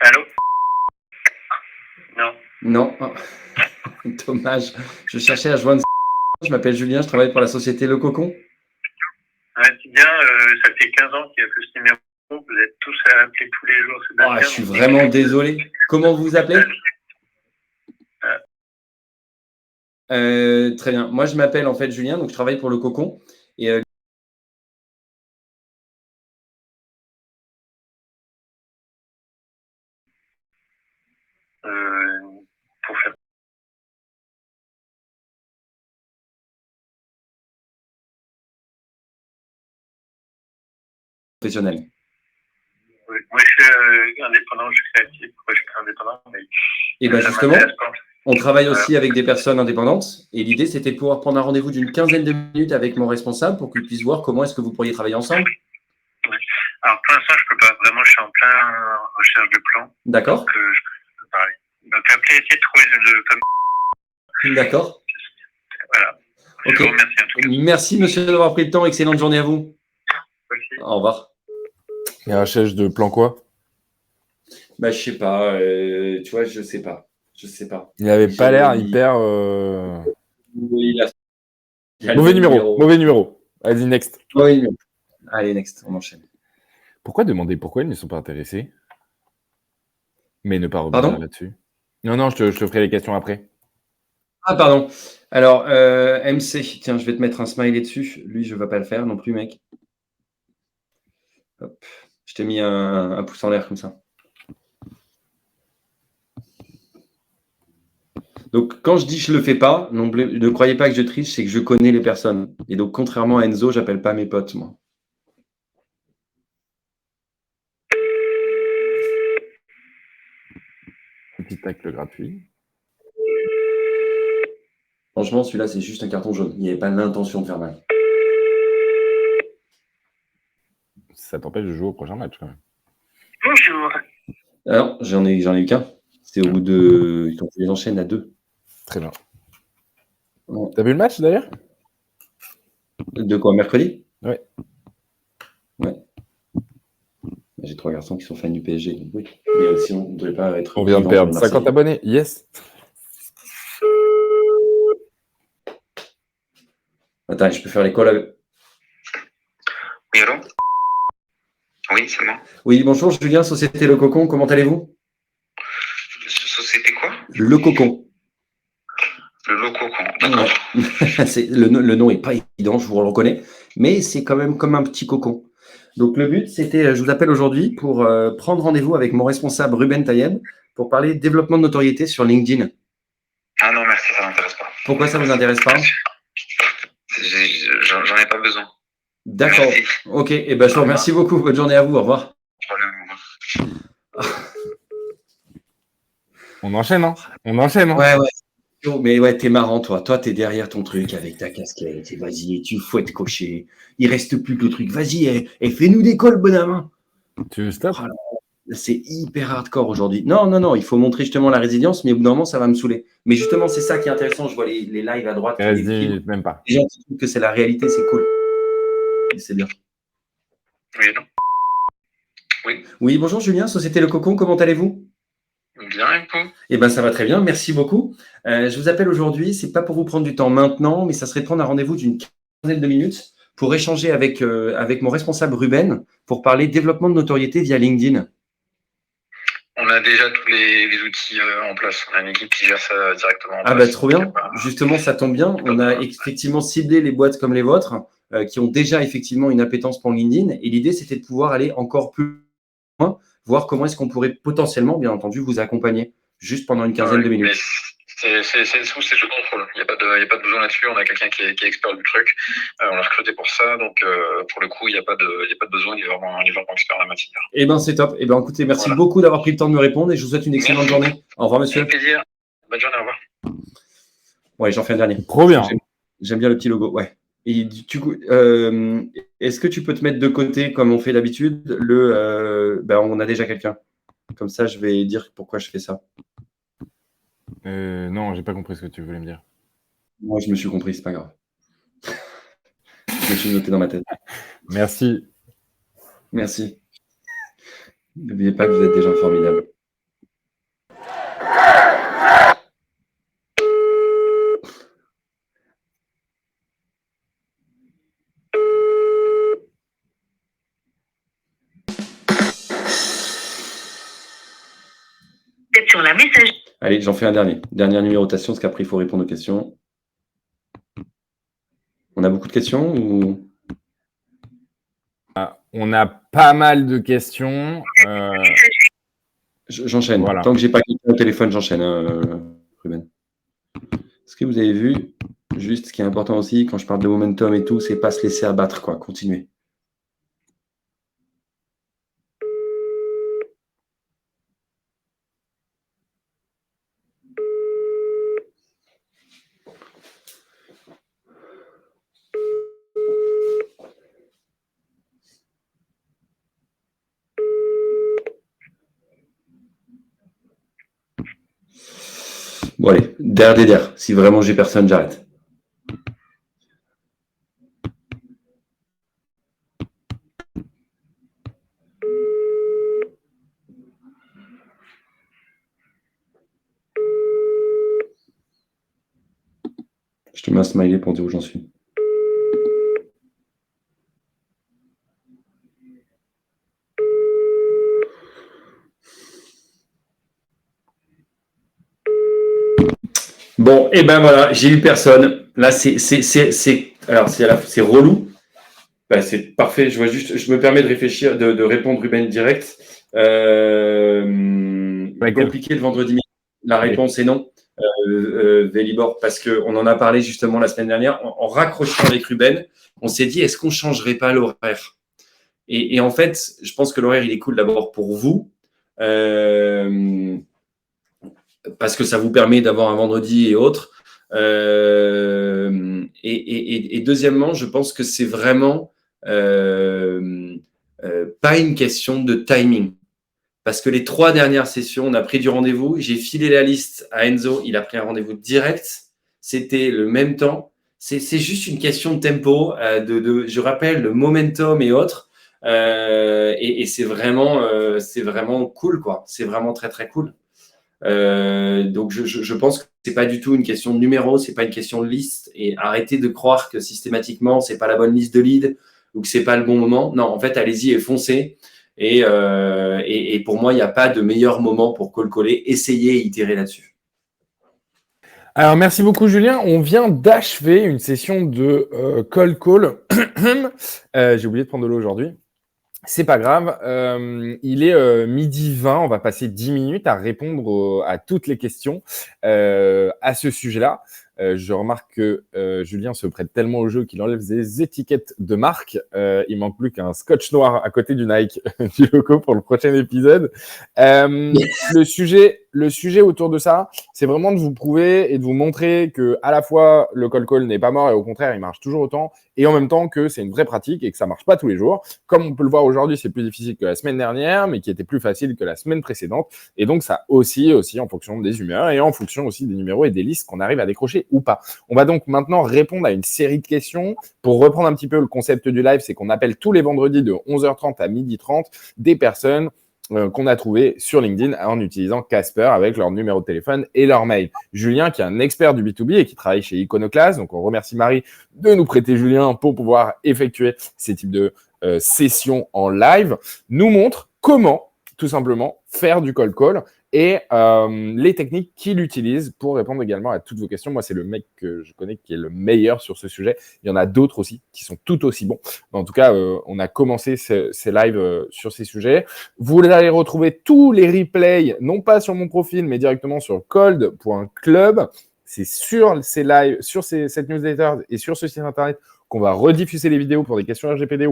Allô? Non. Non. Dommage. Je cherchais à joindre. Je m'appelle Julien, je travaille pour la société Le Cocon. Ouais, c'est bien, ça fait 15 ans qu'il y a plus ce numéro. Vous êtes tous à appeler tous les jours. Oh, je suis vraiment désolé. Comment vous vous appelez? Très bien. Moi, je m'appelle en fait Julien, donc je travaille pour Le Cocon. Et pour faire. professionnel. Oui. Moi, je suis indépendant, je suis créatif. Moi, je suis pas indépendant, mais. Et bien justement, on travaille aussi avec des personnes indépendantes. Et l'idée, c'était de pouvoir prendre un rendez-vous d'une quinzaine de minutes avec mon responsable pour qu'il puisse voir comment est-ce que vous pourriez travailler ensemble. Oui. Alors, pour l'instant, je peux pas. Vraiment, je suis en plein recherche de plan. D'accord. Donc, je peux pas parler. Donc, appelez, essayez de trouver le comme. D'accord. Voilà. Ok. Je vous remercie en tout cas. Merci, monsieur, d'avoir pris le temps. Excellente journée à vous. Merci. Au revoir. Et un recherche de plan quoi? Bah, je sais pas. Tu vois, je sais pas. Je sais pas. Il avait pas l'air Il- hyper. il a Mauvais le numéro. Mauvais numéro. Vas-y, next. Mauvais numéro. Allez, next, on enchaîne. Pourquoi demander pourquoi ils ne sont pas intéressés? Mais ne pas revenir Pardon? là-dessus. Non, je te ferai les questions après. Ah, pardon. Alors, MC, tiens, je vais te mettre un smiley dessus. Lui, je ne vais pas le faire non plus, mec. Hop. Je t'ai mis un pouce en l'air comme ça. Donc, quand je dis je le fais pas, ne croyez pas que je triche, c'est que je connais les personnes. Et donc, contrairement à Enzo, j'appelle pas mes potes, moi. Petit tacle gratuit. Franchement, celui-là, c'est juste un carton jaune. Il n'y avait pas l'intention de faire mal. Ça t'empêche de jouer au prochain match quand même. Bonjour. Alors, j'en ai eu qu'un. C'était au bout de. Quand tu les enchaînes à 2. Très bien. Ouais. T'as vu le match d'ailleurs? De quoi, mercredi? Ouais. Ouais. J'ai 3 garçons qui sont fans du PSG. Donc oui. Mais sinon, on ne devrait pas être. On vient de perdre 50 abonnés. Yes. Attends, je peux faire les calls avec. Oui, allô? Oui, c'est moi. Oui, bonjour, Julien, Société Le Cocon. Comment allez-vous? Société quoi? Le Cocon. Le Lococon, d'accord. Ouais. Le nom n'est pas évident, je vous le reconnais, mais c'est quand même comme un petit cocon. Donc le but, c'était, je vous appelle aujourd'hui pour prendre rendez-vous avec mon responsable Ruben Tayeb pour parler développement de notoriété sur LinkedIn. Ah non, merci, ça m'intéresse pas. Pourquoi ça vous intéresse pas? J'en ai pas besoin. D'accord. Merci. Ok, et ben je vous remercie beaucoup. Bonne journée à vous. Au revoir. On enchaîne, hein? On enchaîne, hein? Ouais. Mais ouais, t'es marrant, toi. Toi, t'es derrière ton truc avec ta casquette. Et vas-y, tu fouettes cocher. Il reste plus que le truc. Vas-y, et fais-nous des calls, bonhomme. Tu veux stop? Oh là, c'est hyper hardcore aujourd'hui. Non, il faut montrer justement la résilience, mais au bout d'un moment, ça va me saouler. Mais justement, c'est ça qui est intéressant. Je vois les lives à droite. Vas-y, même pas. Les gens qui trouvent que c'est la réalité, c'est cool. Et c'est bien. Oui, non. Oui. Oui, bonjour Julien, Société Le Cocon, comment allez-vous? Bien, et vous? Eh ben, ça va très bien, merci beaucoup. Je vous appelle aujourd'hui, c'est pas pour vous prendre du temps maintenant, mais ça serait de prendre un rendez-vous d'une quinzaine de minutes pour échanger avec mon responsable Ruben pour parler développement de notoriété via LinkedIn. On a déjà tous les outils en place. On a une équipe qui gère ça directement en Ah place. bah trop bien, justement ça tombe bien. On a effectivement ciblé les boîtes comme les vôtres qui ont déjà effectivement une appétence pour LinkedIn et l'idée c'était de pouvoir aller encore plus loin, voir comment est-ce qu'on pourrait potentiellement, bien entendu, vous accompagner juste pendant une quinzaine de minutes. C'est sous contrôle. Il n'y a pas de besoin là-dessus. On a quelqu'un qui est expert du truc. On l'a recruté pour ça. Donc, pour le coup, il n'y a pas de besoin. Il est vraiment expert en la matière. Eh ben, c'est top. Eh ben, écoutez, merci beaucoup d'avoir pris le temps de me répondre et je vous souhaite une excellente journée. Au revoir, monsieur. Avec plaisir. Bonne journée. Au revoir. Ouais, j'en fais un dernier. Trop bien. J'aime bien le petit logo. Ouais. Et est-ce que tu peux te mettre de côté, comme on fait d'habitude, on a déjà quelqu'un. Comme ça, je vais dire pourquoi je fais ça. Non, j'ai pas compris ce que tu voulais me dire. Moi, je me suis compris, c'est pas grave. Je me suis noté dans ma tête. Merci. Merci. N'oubliez pas que vous êtes des gens formidables. Sur la messagerie. Allez, j'en fais un dernier. Dernière numérotation, parce qu'après, il faut répondre aux questions. On a beaucoup de questions ou... On a pas mal de questions. J'enchaîne. Voilà. Tant que j'ai pas quelqu'un au téléphone, j'enchaîne, Ruben. Est-ce que vous avez vu, juste ce qui est important aussi, quand je parle de momentum et tout, c'est pas se laisser abattre, quoi. Continuer. Bon, allez, derrière. Si vraiment j'ai personne, j'arrête. Je te mets un smiley pour dire où j'en suis. Bon, et ben voilà, j'ai eu personne. Là, c'est relou. Ben, c'est parfait. Je me permets de réfléchir, de répondre Ruben direct. Compliqué le vendredi midi. La réponse est non, Vélibor, parce qu'on en a parlé justement la semaine dernière. En raccrochant avec Ruben, on s'est dit, est-ce qu'on ne changerait pas l'horaire ? Et en fait, je pense que l'horaire, il est cool d'abord pour vous. Parce que ça vous permet d'avoir un vendredi et autres. Et deuxièmement, je pense que c'est vraiment pas une question de timing. Parce que les 3 dernières sessions, on a pris du rendez-vous. J'ai filé la liste à Enzo. Il a pris un rendez-vous direct. C'était le même temps. C'est juste une question de tempo, je rappelle, de momentum et autres. Et c'est vraiment cool, quoi. C'est vraiment très, très cool. Donc je pense que c'est pas du tout une question de numéro, c'est pas une question de liste, et arrêtez de croire que systématiquement c'est pas la bonne liste de leads ou que c'est pas le bon moment. Non, en fait, allez-y et foncez. Et pour moi, il n'y a pas de meilleur moment pour call-caller. Essayez et itérez là-dessus. Alors, merci beaucoup, Julien. On vient d'achever une session de call. J'ai oublié de prendre de l'eau aujourd'hui. C'est pas grave. Il est 12h20. On va passer 10 minutes à répondre à toutes les questions à ce sujet-là. Je remarque que Julien se prête tellement au jeu qu'il enlève des étiquettes de marque. Il manque plus qu'un scotch noir à côté du Nike du logo pour le prochain épisode. Le sujet autour de ça, c'est vraiment de vous prouver et de vous montrer que à la fois le call n'est pas mort et au contraire il marche toujours autant, et en même temps que c'est une vraie pratique et que ça marche pas tous les jours. Comme on peut le voir aujourd'hui, c'est plus difficile que la semaine dernière, mais qui était plus facile que la semaine précédente. Et donc ça aussi en fonction des humeurs et en fonction aussi des numéros et des listes qu'on arrive à décrocher ou pas. On va donc maintenant répondre à une série de questions. Pour reprendre un petit peu le concept du live, c'est qu'on appelle tous les vendredis de 11h30 à 12h30 des personnes qu'on a trouvés sur LinkedIn en utilisant Casper avec leur numéro de téléphone et leur mail. Julien, qui est un expert du B2B et qui travaille chez Iconoclast, donc on remercie Marie de nous prêter Julien pour pouvoir effectuer ces types de sessions en live, nous montre comment, tout simplement, faire du cold call et les techniques qu'il utilise pour répondre également à toutes vos questions. Moi, c'est le mec que je connais qui est le meilleur sur ce sujet. Il y en a d'autres aussi qui sont tout aussi bons. Mais en tout cas, on a commencé ces lives sur ces sujets. Vous allez retrouver tous les replays, non pas sur mon profil, mais directement sur cold.club. C'est sur ces lives, sur cette newsletter et sur ce site internet qu'on va rediffuser les vidéos pour des questions RGPD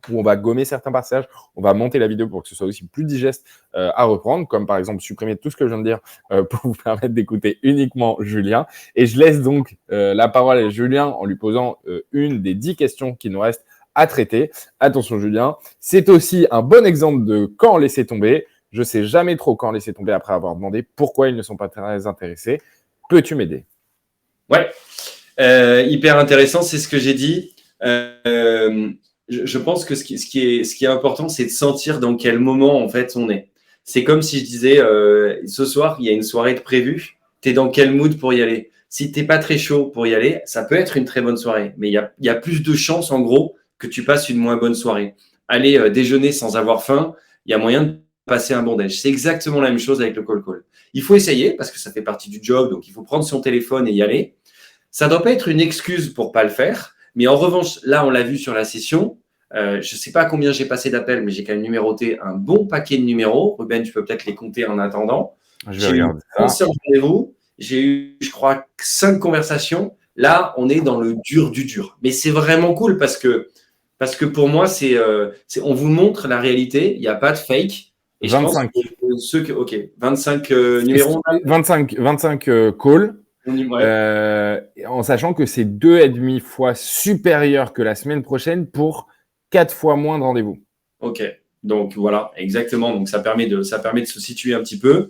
où on va gommer certains passages, on va monter la vidéo pour que ce soit aussi plus digeste à reprendre, comme par exemple supprimer tout ce que je viens de dire pour vous permettre d'écouter uniquement Julien. Et je laisse donc la parole à Julien en lui posant une des 10 questions qui nous restent à traiter. Attention Julien, c'est aussi un bon exemple de quand laisser tomber. Je ne sais jamais trop quand laisser tomber après avoir demandé pourquoi ils ne sont pas très intéressés. Peux-tu m'aider? Ouais, hyper intéressant, c'est ce que j'ai dit. Je pense que ce qui est important, c'est de sentir dans quel moment en fait on est. C'est comme si je disais ce soir, il y a une soirée de prévue, tu es dans quel mood pour y aller? Si tu n'es pas très chaud pour y aller, ça peut être une très bonne soirée, mais il y a plus de chances en gros que tu passes une moins bonne soirée. Aller déjeuner sans avoir faim, il y a moyen de passer un bon déj. C'est exactement la même chose avec le cold call. Il faut essayer parce que ça fait partie du job, donc il faut prendre son téléphone et y aller. Ça ne doit pas être une excuse pour ne pas le faire. Mais en revanche, là, on l'a vu sur la session. Je ne sais pas combien j'ai passé d'appels, mais j'ai quand même numéroté un bon paquet de numéros. Ruben, tu peux peut-être les compter en attendant. Je vais regarder ça. J'ai eu, je crois, 5 conversations. Là, on est dans le dur du dur. Mais c'est vraiment cool parce que pour moi, on vous montre la réalité. Il n'y a pas de fake. Et 25. Je pense que 25 numéros. 25 calls. En sachant que c'est 2,5 fois supérieur que la semaine prochaine pour 4 fois moins de rendez-vous. Ok, donc voilà, exactement. Donc ça permet de se situer un petit peu.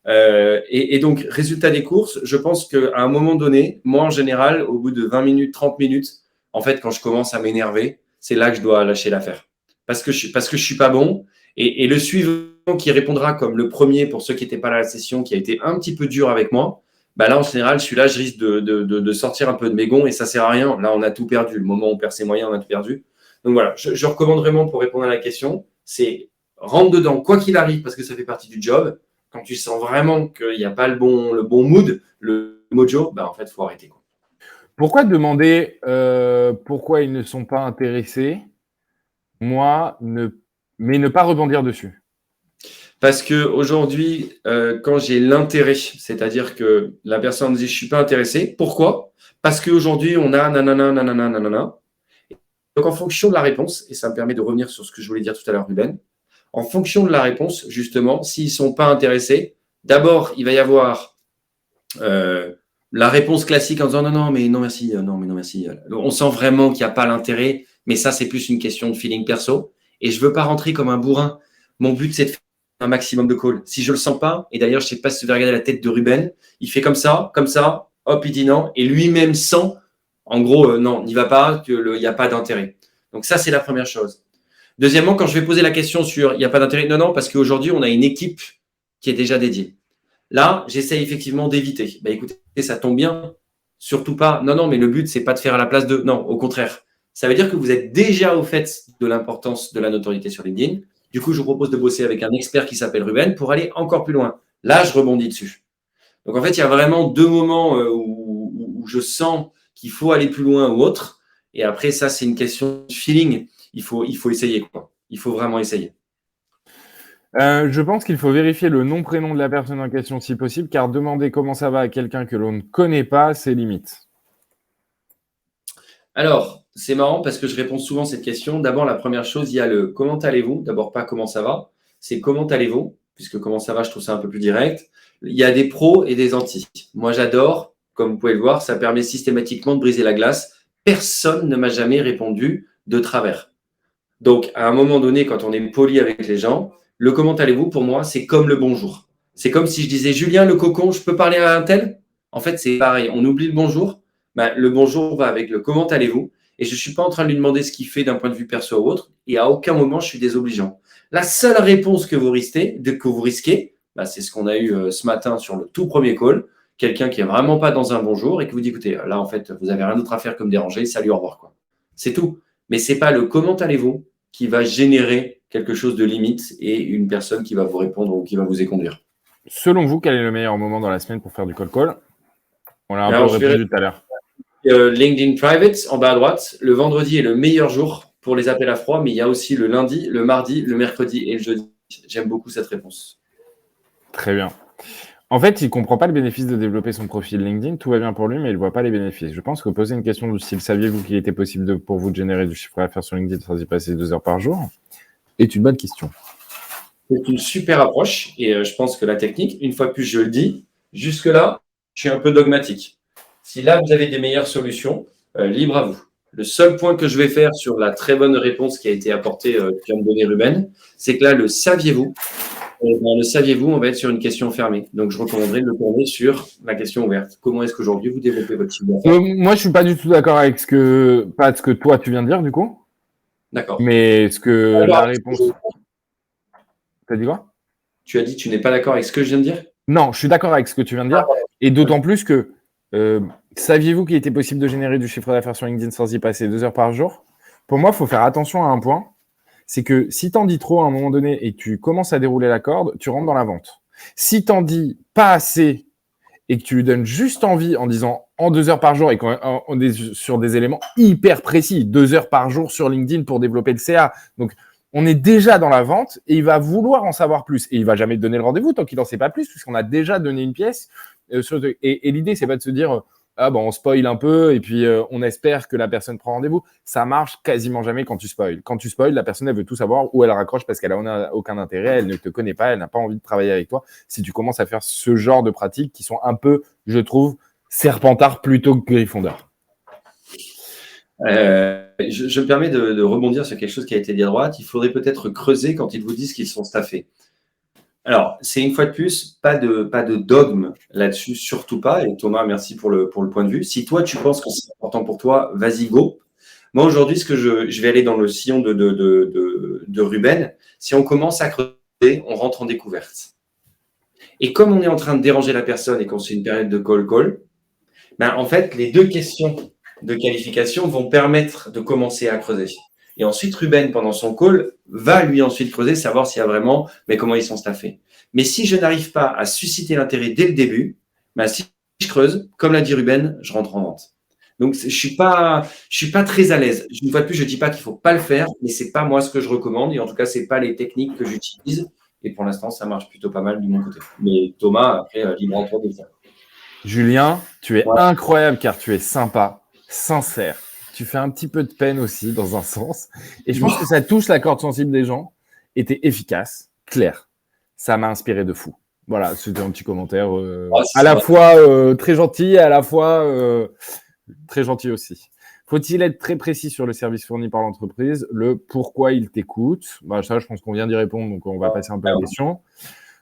Et donc, résultat des courses, je pense qu'à un moment donné, moi en général, au bout de 20 minutes, 30 minutes, en fait, quand je commence à m'énerver, c'est là que je dois lâcher l'affaire. Parce que je suis pas bon. Et le suivant qui répondra comme le premier pour ceux qui n'étaient pas là à la session, qui a été un petit peu dur avec moi, bah là, en général, celui-là, je risque de sortir un peu de mes gonds et ça ne sert à rien. Là, on a tout perdu. Le moment où on perd ses moyens, on a tout perdu. Donc voilà, je recommande vraiment pour répondre à la question, c'est rentre dedans, quoi qu'il arrive, parce que ça fait partie du job. Quand tu sens vraiment qu'il n'y a pas le bon mood, le mojo, bah en fait, il faut arrêter, quoi. Pourquoi demander pourquoi ils ne sont pas intéressés, mais ne pas rebondir dessus? Parce qu'aujourd'hui, quand j'ai l'intérêt, c'est-à-dire que la personne me dit « je ne suis pas intéressé », pourquoi? Parce qu'aujourd'hui, on a nanana, nanana, nanana. Donc, en fonction de la réponse, et ça me permet de revenir sur ce que je voulais dire tout à l'heure, Ruben, en fonction de la réponse, justement, s'ils ne sont pas intéressés, d'abord, il va y avoir la réponse classique en disant non, mais non, merci, non, mais non, merci. On sent vraiment qu'il n'y a pas l'intérêt, mais ça, c'est plus une question de feeling perso. Et je ne veux pas rentrer comme un bourrin. Mon but, c'est de faire un maximum de calls. Si je ne le sens pas, et d'ailleurs, je ne sais pas si vous avez regardé la tête de Ruben, il fait comme ça, hop, il dit non, et lui-même sent, en gros, non, n'y va pas, il n'y a pas d'intérêt. Donc ça, c'est la première chose. Deuxièmement, quand je vais poser la question sur il n'y a pas d'intérêt, non, parce qu'aujourd'hui, on a une équipe qui est déjà dédiée. Là, j'essaie effectivement d'éviter. Bah, écoutez, ça tombe bien, surtout pas. Non, mais le but, c'est pas de faire à la place de. Non, au contraire. Ça veut dire que vous êtes déjà au fait de l'importance de la notoriété sur LinkedIn. Du coup, je vous propose de bosser avec un expert qui s'appelle Ruben pour aller encore plus loin. Là, je rebondis dessus. Donc, en fait, il y a vraiment 2 moments où je sens qu'il faut aller plus loin ou autre. Et après, ça, c'est une question de feeling. Il faut essayer, quoi. Il faut vraiment essayer. Je pense qu'il faut vérifier le nom, prénom de la personne en question si possible, car demander comment ça va à quelqu'un que l'on ne connaît pas, c'est limite. Alors, c'est marrant parce que je réponds souvent à cette question. D'abord, la première chose, il y a le comment allez-vous. D'abord, pas comment ça va, c'est comment allez-vous, puisque comment ça va, je trouve ça un peu plus direct. Il y a des pros et des anti. Moi, j'adore, comme vous pouvez le voir, ça permet systématiquement de briser la glace. Personne ne m'a jamais répondu de travers. Donc, à un moment donné, quand on est poli avec les gens, le comment allez-vous, pour moi, c'est comme le bonjour. C'est comme si je disais, Julien, le cocon, je peux parler à un tel? En fait, c'est pareil. On oublie le bonjour. Ben, le bonjour va avec le comment allez-vous? Et je ne suis pas en train de lui demander ce qu'il fait d'un point de vue perso ou autre. Et à aucun moment, je suis désobligeant. La seule réponse que vous risquez, c'est ce qu'on a eu ce matin sur le tout premier call. Quelqu'un qui est vraiment pas dans un bon jour et qui vous dit, écoutez, là, en fait, vous avez rien d'autre à faire que me déranger. Salut, au revoir, quoi. C'est tout. Mais c'est pas le comment allez-vous qui va générer quelque chose de limite et une personne qui va vous répondre ou qui va vous éconduire. Selon vous, quel est le meilleur moment dans la semaine pour faire du cold call? On l'a un Alors, peu répondu tout à l'heure. LinkedIn Private, en bas à droite. Le vendredi est le meilleur jour pour les appels à froid, mais il y a aussi le lundi, le mardi, le mercredi et le jeudi. J'aime beaucoup cette réponse. Très bien. En fait, il ne comprend pas le bénéfice de développer son profil LinkedIn. Tout va bien pour lui, mais il ne voit pas les bénéfices. Je pense que poser une question du style « Saviez-vous qu'il était possible pour vous de générer du chiffre d'affaires sur LinkedIn sans y passer 2 heures par jour ?» est une bonne question. C'est une super approche et je pense que la technique, une fois de plus, je le dis, jusque-là, je suis un peu dogmatique. Si là, vous avez des meilleures solutions, libre à vous. Le seul point que je vais faire sur la très bonne réponse qui a été apportée, qui vient de donner Ruben, c'est que là, le saviez-vous, le saviez-vous, on va être sur une question fermée. Donc, je recommanderais de le tourner sur la question ouverte. Comment est-ce qu'aujourd'hui, vous développez votre chiffre d'affaires? Moi, je ne suis pas du tout d'accord avec pas ce que toi, tu viens de dire, du coup. D'accord. Mais ce que Alors, la réponse… T'as dit quoi? Tu as dit tu n'es pas d'accord avec ce que je viens de dire? Non, je suis d'accord avec ce que tu viens de dire. Et d'autant plus que saviez-vous qu'il était possible de générer du chiffre d'affaires sur LinkedIn sans y passer 2 heures par jour? Pour moi, il faut faire attention à un point. C'est que si tu en dis trop à un moment donné et tu commences à dérouler la corde, tu rentres dans la vente. Si tu en dis pas assez et que tu lui donnes juste envie en disant en 2 heures par jour et qu'on est sur des éléments hyper précis, 2 heures par jour sur LinkedIn pour développer le CA. Donc, on est déjà dans la vente et il va vouloir en savoir plus. Et il va jamais te donner le rendez-vous tant qu'il n'en sait pas plus, puisqu'on a déjà donné une pièce. Et l'idée, c'est pas de se dire on spoil un peu et puis on espère que la personne prend rendez-vous. Ça marche quasiment jamais quand tu spoil. Quand tu spoil, la personne, elle veut tout savoir ou elle raccroche parce qu'elle n'a aucun intérêt, elle ne te connaît pas, elle n'a pas envie de travailler avec toi. Si tu commences à faire ce genre de pratiques qui sont un peu, je trouve, Serpentard plutôt que Gryffondor. Je me permets de rebondir sur quelque chose qui a été dit à droite. Il faudrait peut-être creuser quand ils vous disent qu'ils sont staffés. Alors, c'est une fois de plus, pas de dogme là-dessus, surtout pas. Et Thomas, merci pour le point de vue. Si toi, tu penses que c'est important pour toi, vas-y, go. Moi, aujourd'hui, ce que je vais aller dans le sillon de Ruben. Si on commence à creuser, on rentre en découverte. Et comme on est en train de déranger la personne et qu'on c'est une période de call, en fait, les 2 questions de qualification vont permettre de commencer à creuser. Et ensuite, Ruben, pendant son call, va lui ensuite creuser, savoir s'il y a vraiment, mais comment ils sont staffés. Mais si je n'arrive pas à susciter l'intérêt dès le début, si je creuse, comme l'a dit Ruben, je rentre en vente. Donc, je suis pas très à l'aise. Une fois de plus, je dis pas qu'il faut pas le faire, mais c'est pas moi ce que je recommande. Et en tout cas, c'est pas les techniques que j'utilise. Et pour l'instant, ça marche plutôt pas mal de mon côté. Mais Thomas, après, libre à toi de le faire. Julien, tu es incroyable car tu es sympa, sincère. Tu fais un petit peu de peine aussi, dans un sens. Et je pense que ça touche la corde sensible des gens. Et tu es efficace, clair. Ça m'a inspiré de fou. Voilà, c'était un petit commentaire à la fois très gentil et à la fois très gentil aussi. Faut-il être très précis sur le service fourni par l'entreprise? Le pourquoi il t'écoute? Ça, je pense qu'on vient d'y répondre, donc on va passer un peu à la question.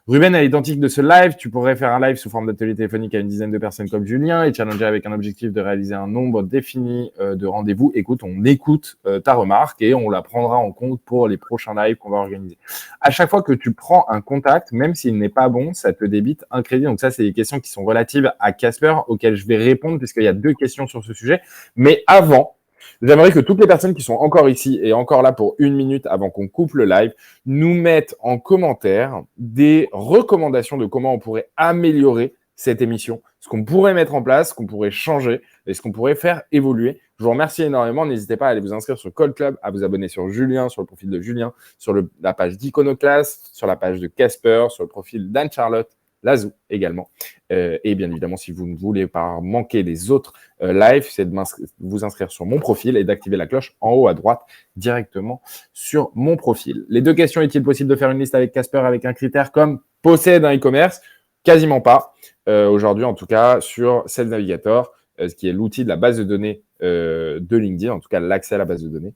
Ruben, à l'identique de ce live, tu pourrais faire un live sous forme d'atelier téléphonique à une dizaine de personnes comme Julien et challenger avec un objectif de réaliser un nombre défini de rendez-vous. Écoute, on écoute ta remarque et on la prendra en compte pour les prochains lives qu'on va organiser. À chaque fois que tu prends un contact, même s'il n'est pas bon, ça te débite un crédit. Donc ça, c'est des questions qui sont relatives à Casper, auxquelles je vais répondre puisqu'il y a 2 questions sur ce sujet. Mais avant, j'aimerais que toutes les personnes qui sont encore ici et encore là pour 1 minute avant qu'on coupe le live nous mettent en commentaire des recommandations de comment on pourrait améliorer cette émission, ce qu'on pourrait mettre en place, ce qu'on pourrait changer et ce qu'on pourrait faire évoluer. Je vous remercie énormément. N'hésitez pas à aller vous inscrire sur Call Club, à vous abonner sur Julien, sur le profil de Julien, sur la page d'Iconoclast, sur la page de Casper, sur le profil d'Anne-Charlotte Lazou également. Et bien évidemment, si vous ne voulez pas manquer les autres lives, c'est de vous inscrire sur mon profil et d'activer la cloche en haut à droite directement sur mon profil. Les 2 questions, est-il possible de faire une liste avec Casper avec un critère comme possède un e-commerce? Quasiment pas. Aujourd'hui, en tout cas, sur Sales Navigator, qui est l'outil de la base de données de LinkedIn, en tout cas l'accès à la base de données.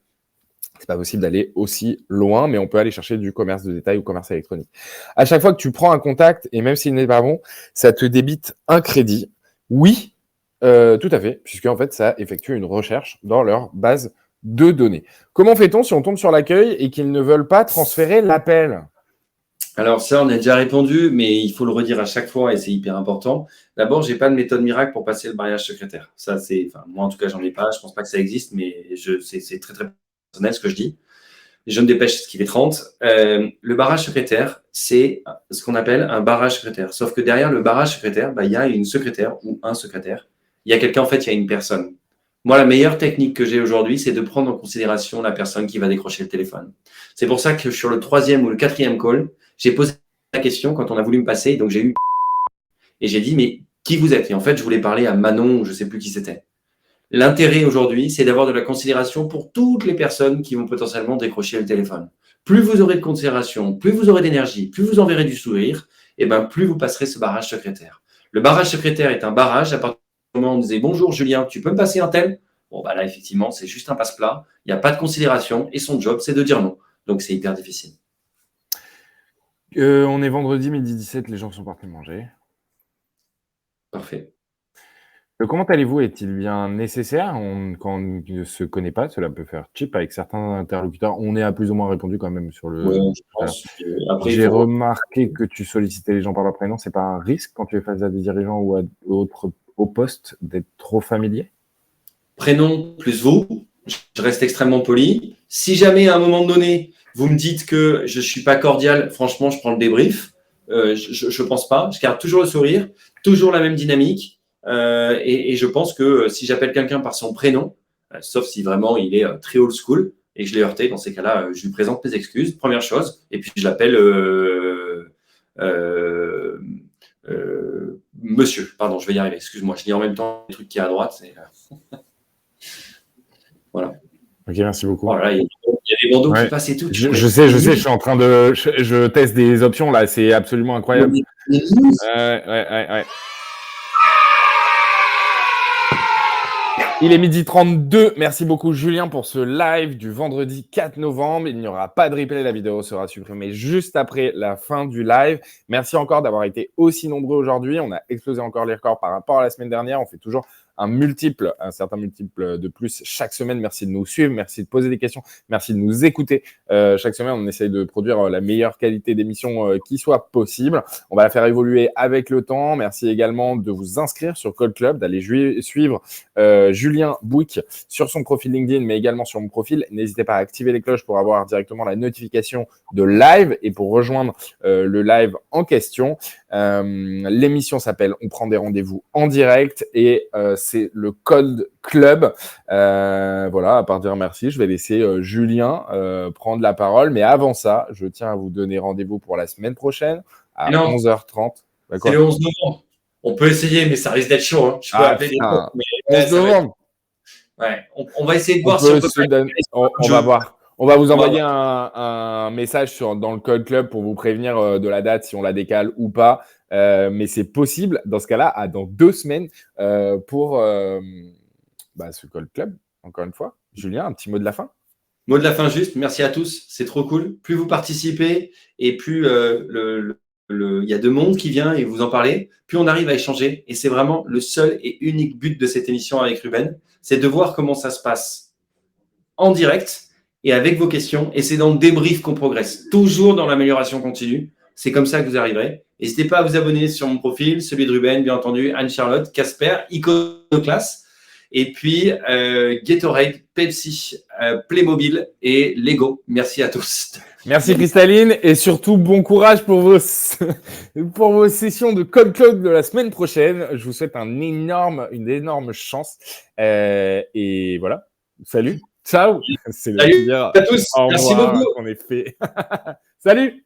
C'est pas possible d'aller aussi loin, mais on peut aller chercher du commerce de détail ou commerce électronique. À chaque fois que tu prends un contact, et même s'il n'est pas bon, ça te débite un crédit. Oui, tout à fait, puisque en fait, ça effectue une recherche dans leur base de données. Comment fait-on si on tombe sur l'accueil et qu'ils ne veulent pas transférer l'appel ? Alors ça, on a déjà répondu, mais il faut le redire à chaque fois et c'est hyper important. D'abord, j'ai pas de méthode miracle pour passer le barrage secrétaire. Ça, moi en tout cas, j'en ai pas. Je pense pas que ça existe, mais c'est très très personnel ce que je dis. Je me dépêche, ce qui fait 30. Le barrage secrétaire, c'est ce qu'on appelle un barrage secrétaire. Sauf que derrière le barrage secrétaire, il y a une secrétaire ou un secrétaire. Il y a quelqu'un, en fait, il y a une personne. Moi, la meilleure technique que j'ai aujourd'hui, c'est de prendre en considération la personne qui va décrocher le téléphone. C'est pour ça que sur le 3e ou le 4e call, j'ai posé la question quand on a voulu me passer. Donc, j'ai eu et j'ai dit, mais qui vous êtes ? Et en fait, je voulais parler à Manon, ou je ne sais plus qui c'était. L'intérêt aujourd'hui, c'est d'avoir de la considération pour toutes les personnes qui vont potentiellement décrocher le téléphone. Plus vous aurez de considération, plus vous aurez d'énergie, plus vous enverrez du sourire, et plus vous passerez ce barrage secrétaire. Le barrage secrétaire est un barrage à partir du moment où on disait « Bonjour Julien, tu peux me passer un tel ?» Bon, là, effectivement, c'est juste un passe-plat. Il n'y a pas de considération et son job, c'est de dire non. Donc, c'est hyper difficile. On est vendredi, midi 17, les gens sont partis manger. Parfait. Comment allez-vous ? Est-il bien nécessaire ? Quand on ne se connaît pas, cela peut faire cheap avec certains interlocuteurs. On est à plus ou moins répondu quand même sur le… Ouais, je pense. Après, j'ai remarqué que tu sollicitais les gens par leur prénom. C'est pas un risque quand tu es face à des dirigeants ou à d'autres au poste d'être trop familier ? Prénom plus vous, je reste extrêmement poli. Si jamais à un moment donné, vous me dites que je ne suis pas cordial, franchement, je prends le débrief. Je ne pense pas. Je garde toujours le sourire, toujours la même dynamique. Et je pense que si j'appelle quelqu'un par son prénom, sauf si vraiment il est très old school et que je l'ai heurté, dans ces cas-là, je lui présente mes excuses, première chose, et puis je l'appelle monsieur. Pardon, je vais y arriver, excuse-moi, je lis en même temps les trucs qui est à droite. Voilà. Ok, merci beaucoup. Voilà, il y a des bandeaux qui passent et tout. Je sais, je suis en train de… Je teste des options là, c'est absolument incroyable. Ouais. Il est 12h32. Merci beaucoup Julien pour ce live du vendredi 4 novembre. Il n'y aura pas de replay, la vidéo sera supprimée juste après la fin du live. Merci encore d'avoir été aussi nombreux aujourd'hui. On a explosé encore les records par rapport à la semaine dernière. On fait toujours un certain multiple de plus chaque semaine. Merci de nous suivre, merci de poser des questions, merci de nous écouter. Chaque semaine, on essaye de produire la meilleure qualité d'émission qui soit possible. On va la faire évoluer avec le temps. Merci également de vous inscrire sur Call Club, d'aller suivre Julien Bouyck sur son profil LinkedIn, mais également sur mon profil. N'hésitez pas à activer les cloches pour avoir directement la notification de live et pour rejoindre le live en question. L'émission s'appelle On prend des rendez-vous en direct et c'est le Call Club. Voilà, à part dire merci, je vais laisser Julien prendre la parole. Mais avant ça, je tiens à vous donner rendez-vous pour la semaine prochaine à 11h30. C'est le 11 novembre. On peut essayer, mais ça risque d'être chaud. Hein. Je peux appeler des gens, mais 11 novembre. Ouais, on va essayer de voir si on peut on va voir. On va vous envoyer un message dans le Call Club pour vous prévenir de la date, si on la décale ou pas. Mais c'est possible, dans ce cas-là, dans 2 semaines pour ce Call Club, encore une fois. Julien, un petit mot de la fin ? Mot de la fin juste, merci à tous, c'est trop cool. Plus vous participez et plus il y a de monde qui vient et vous en parlez, plus on arrive à échanger. Et c'est vraiment le seul et unique but de cette émission avec Ruben, c'est de voir comment ça se passe en direct et avec vos questions. Et c'est dans le débrief qu'on progresse, toujours dans l'amélioration continue. C'est comme ça que vous arriverez. N'hésitez pas à vous abonner sur mon profil, celui de Ruben, bien entendu, Anne-Charlotte, Casper, Iconoclass, et puis Gatorade, Pepsi, Playmobil et Lego. Merci à tous. Merci Cristalline et surtout bon courage pour vos sessions de Call Club de la semaine prochaine. Je vous souhaite une énorme chance. Et voilà, salut, ciao. Salut à tous, merci beaucoup. On est fait. Salut.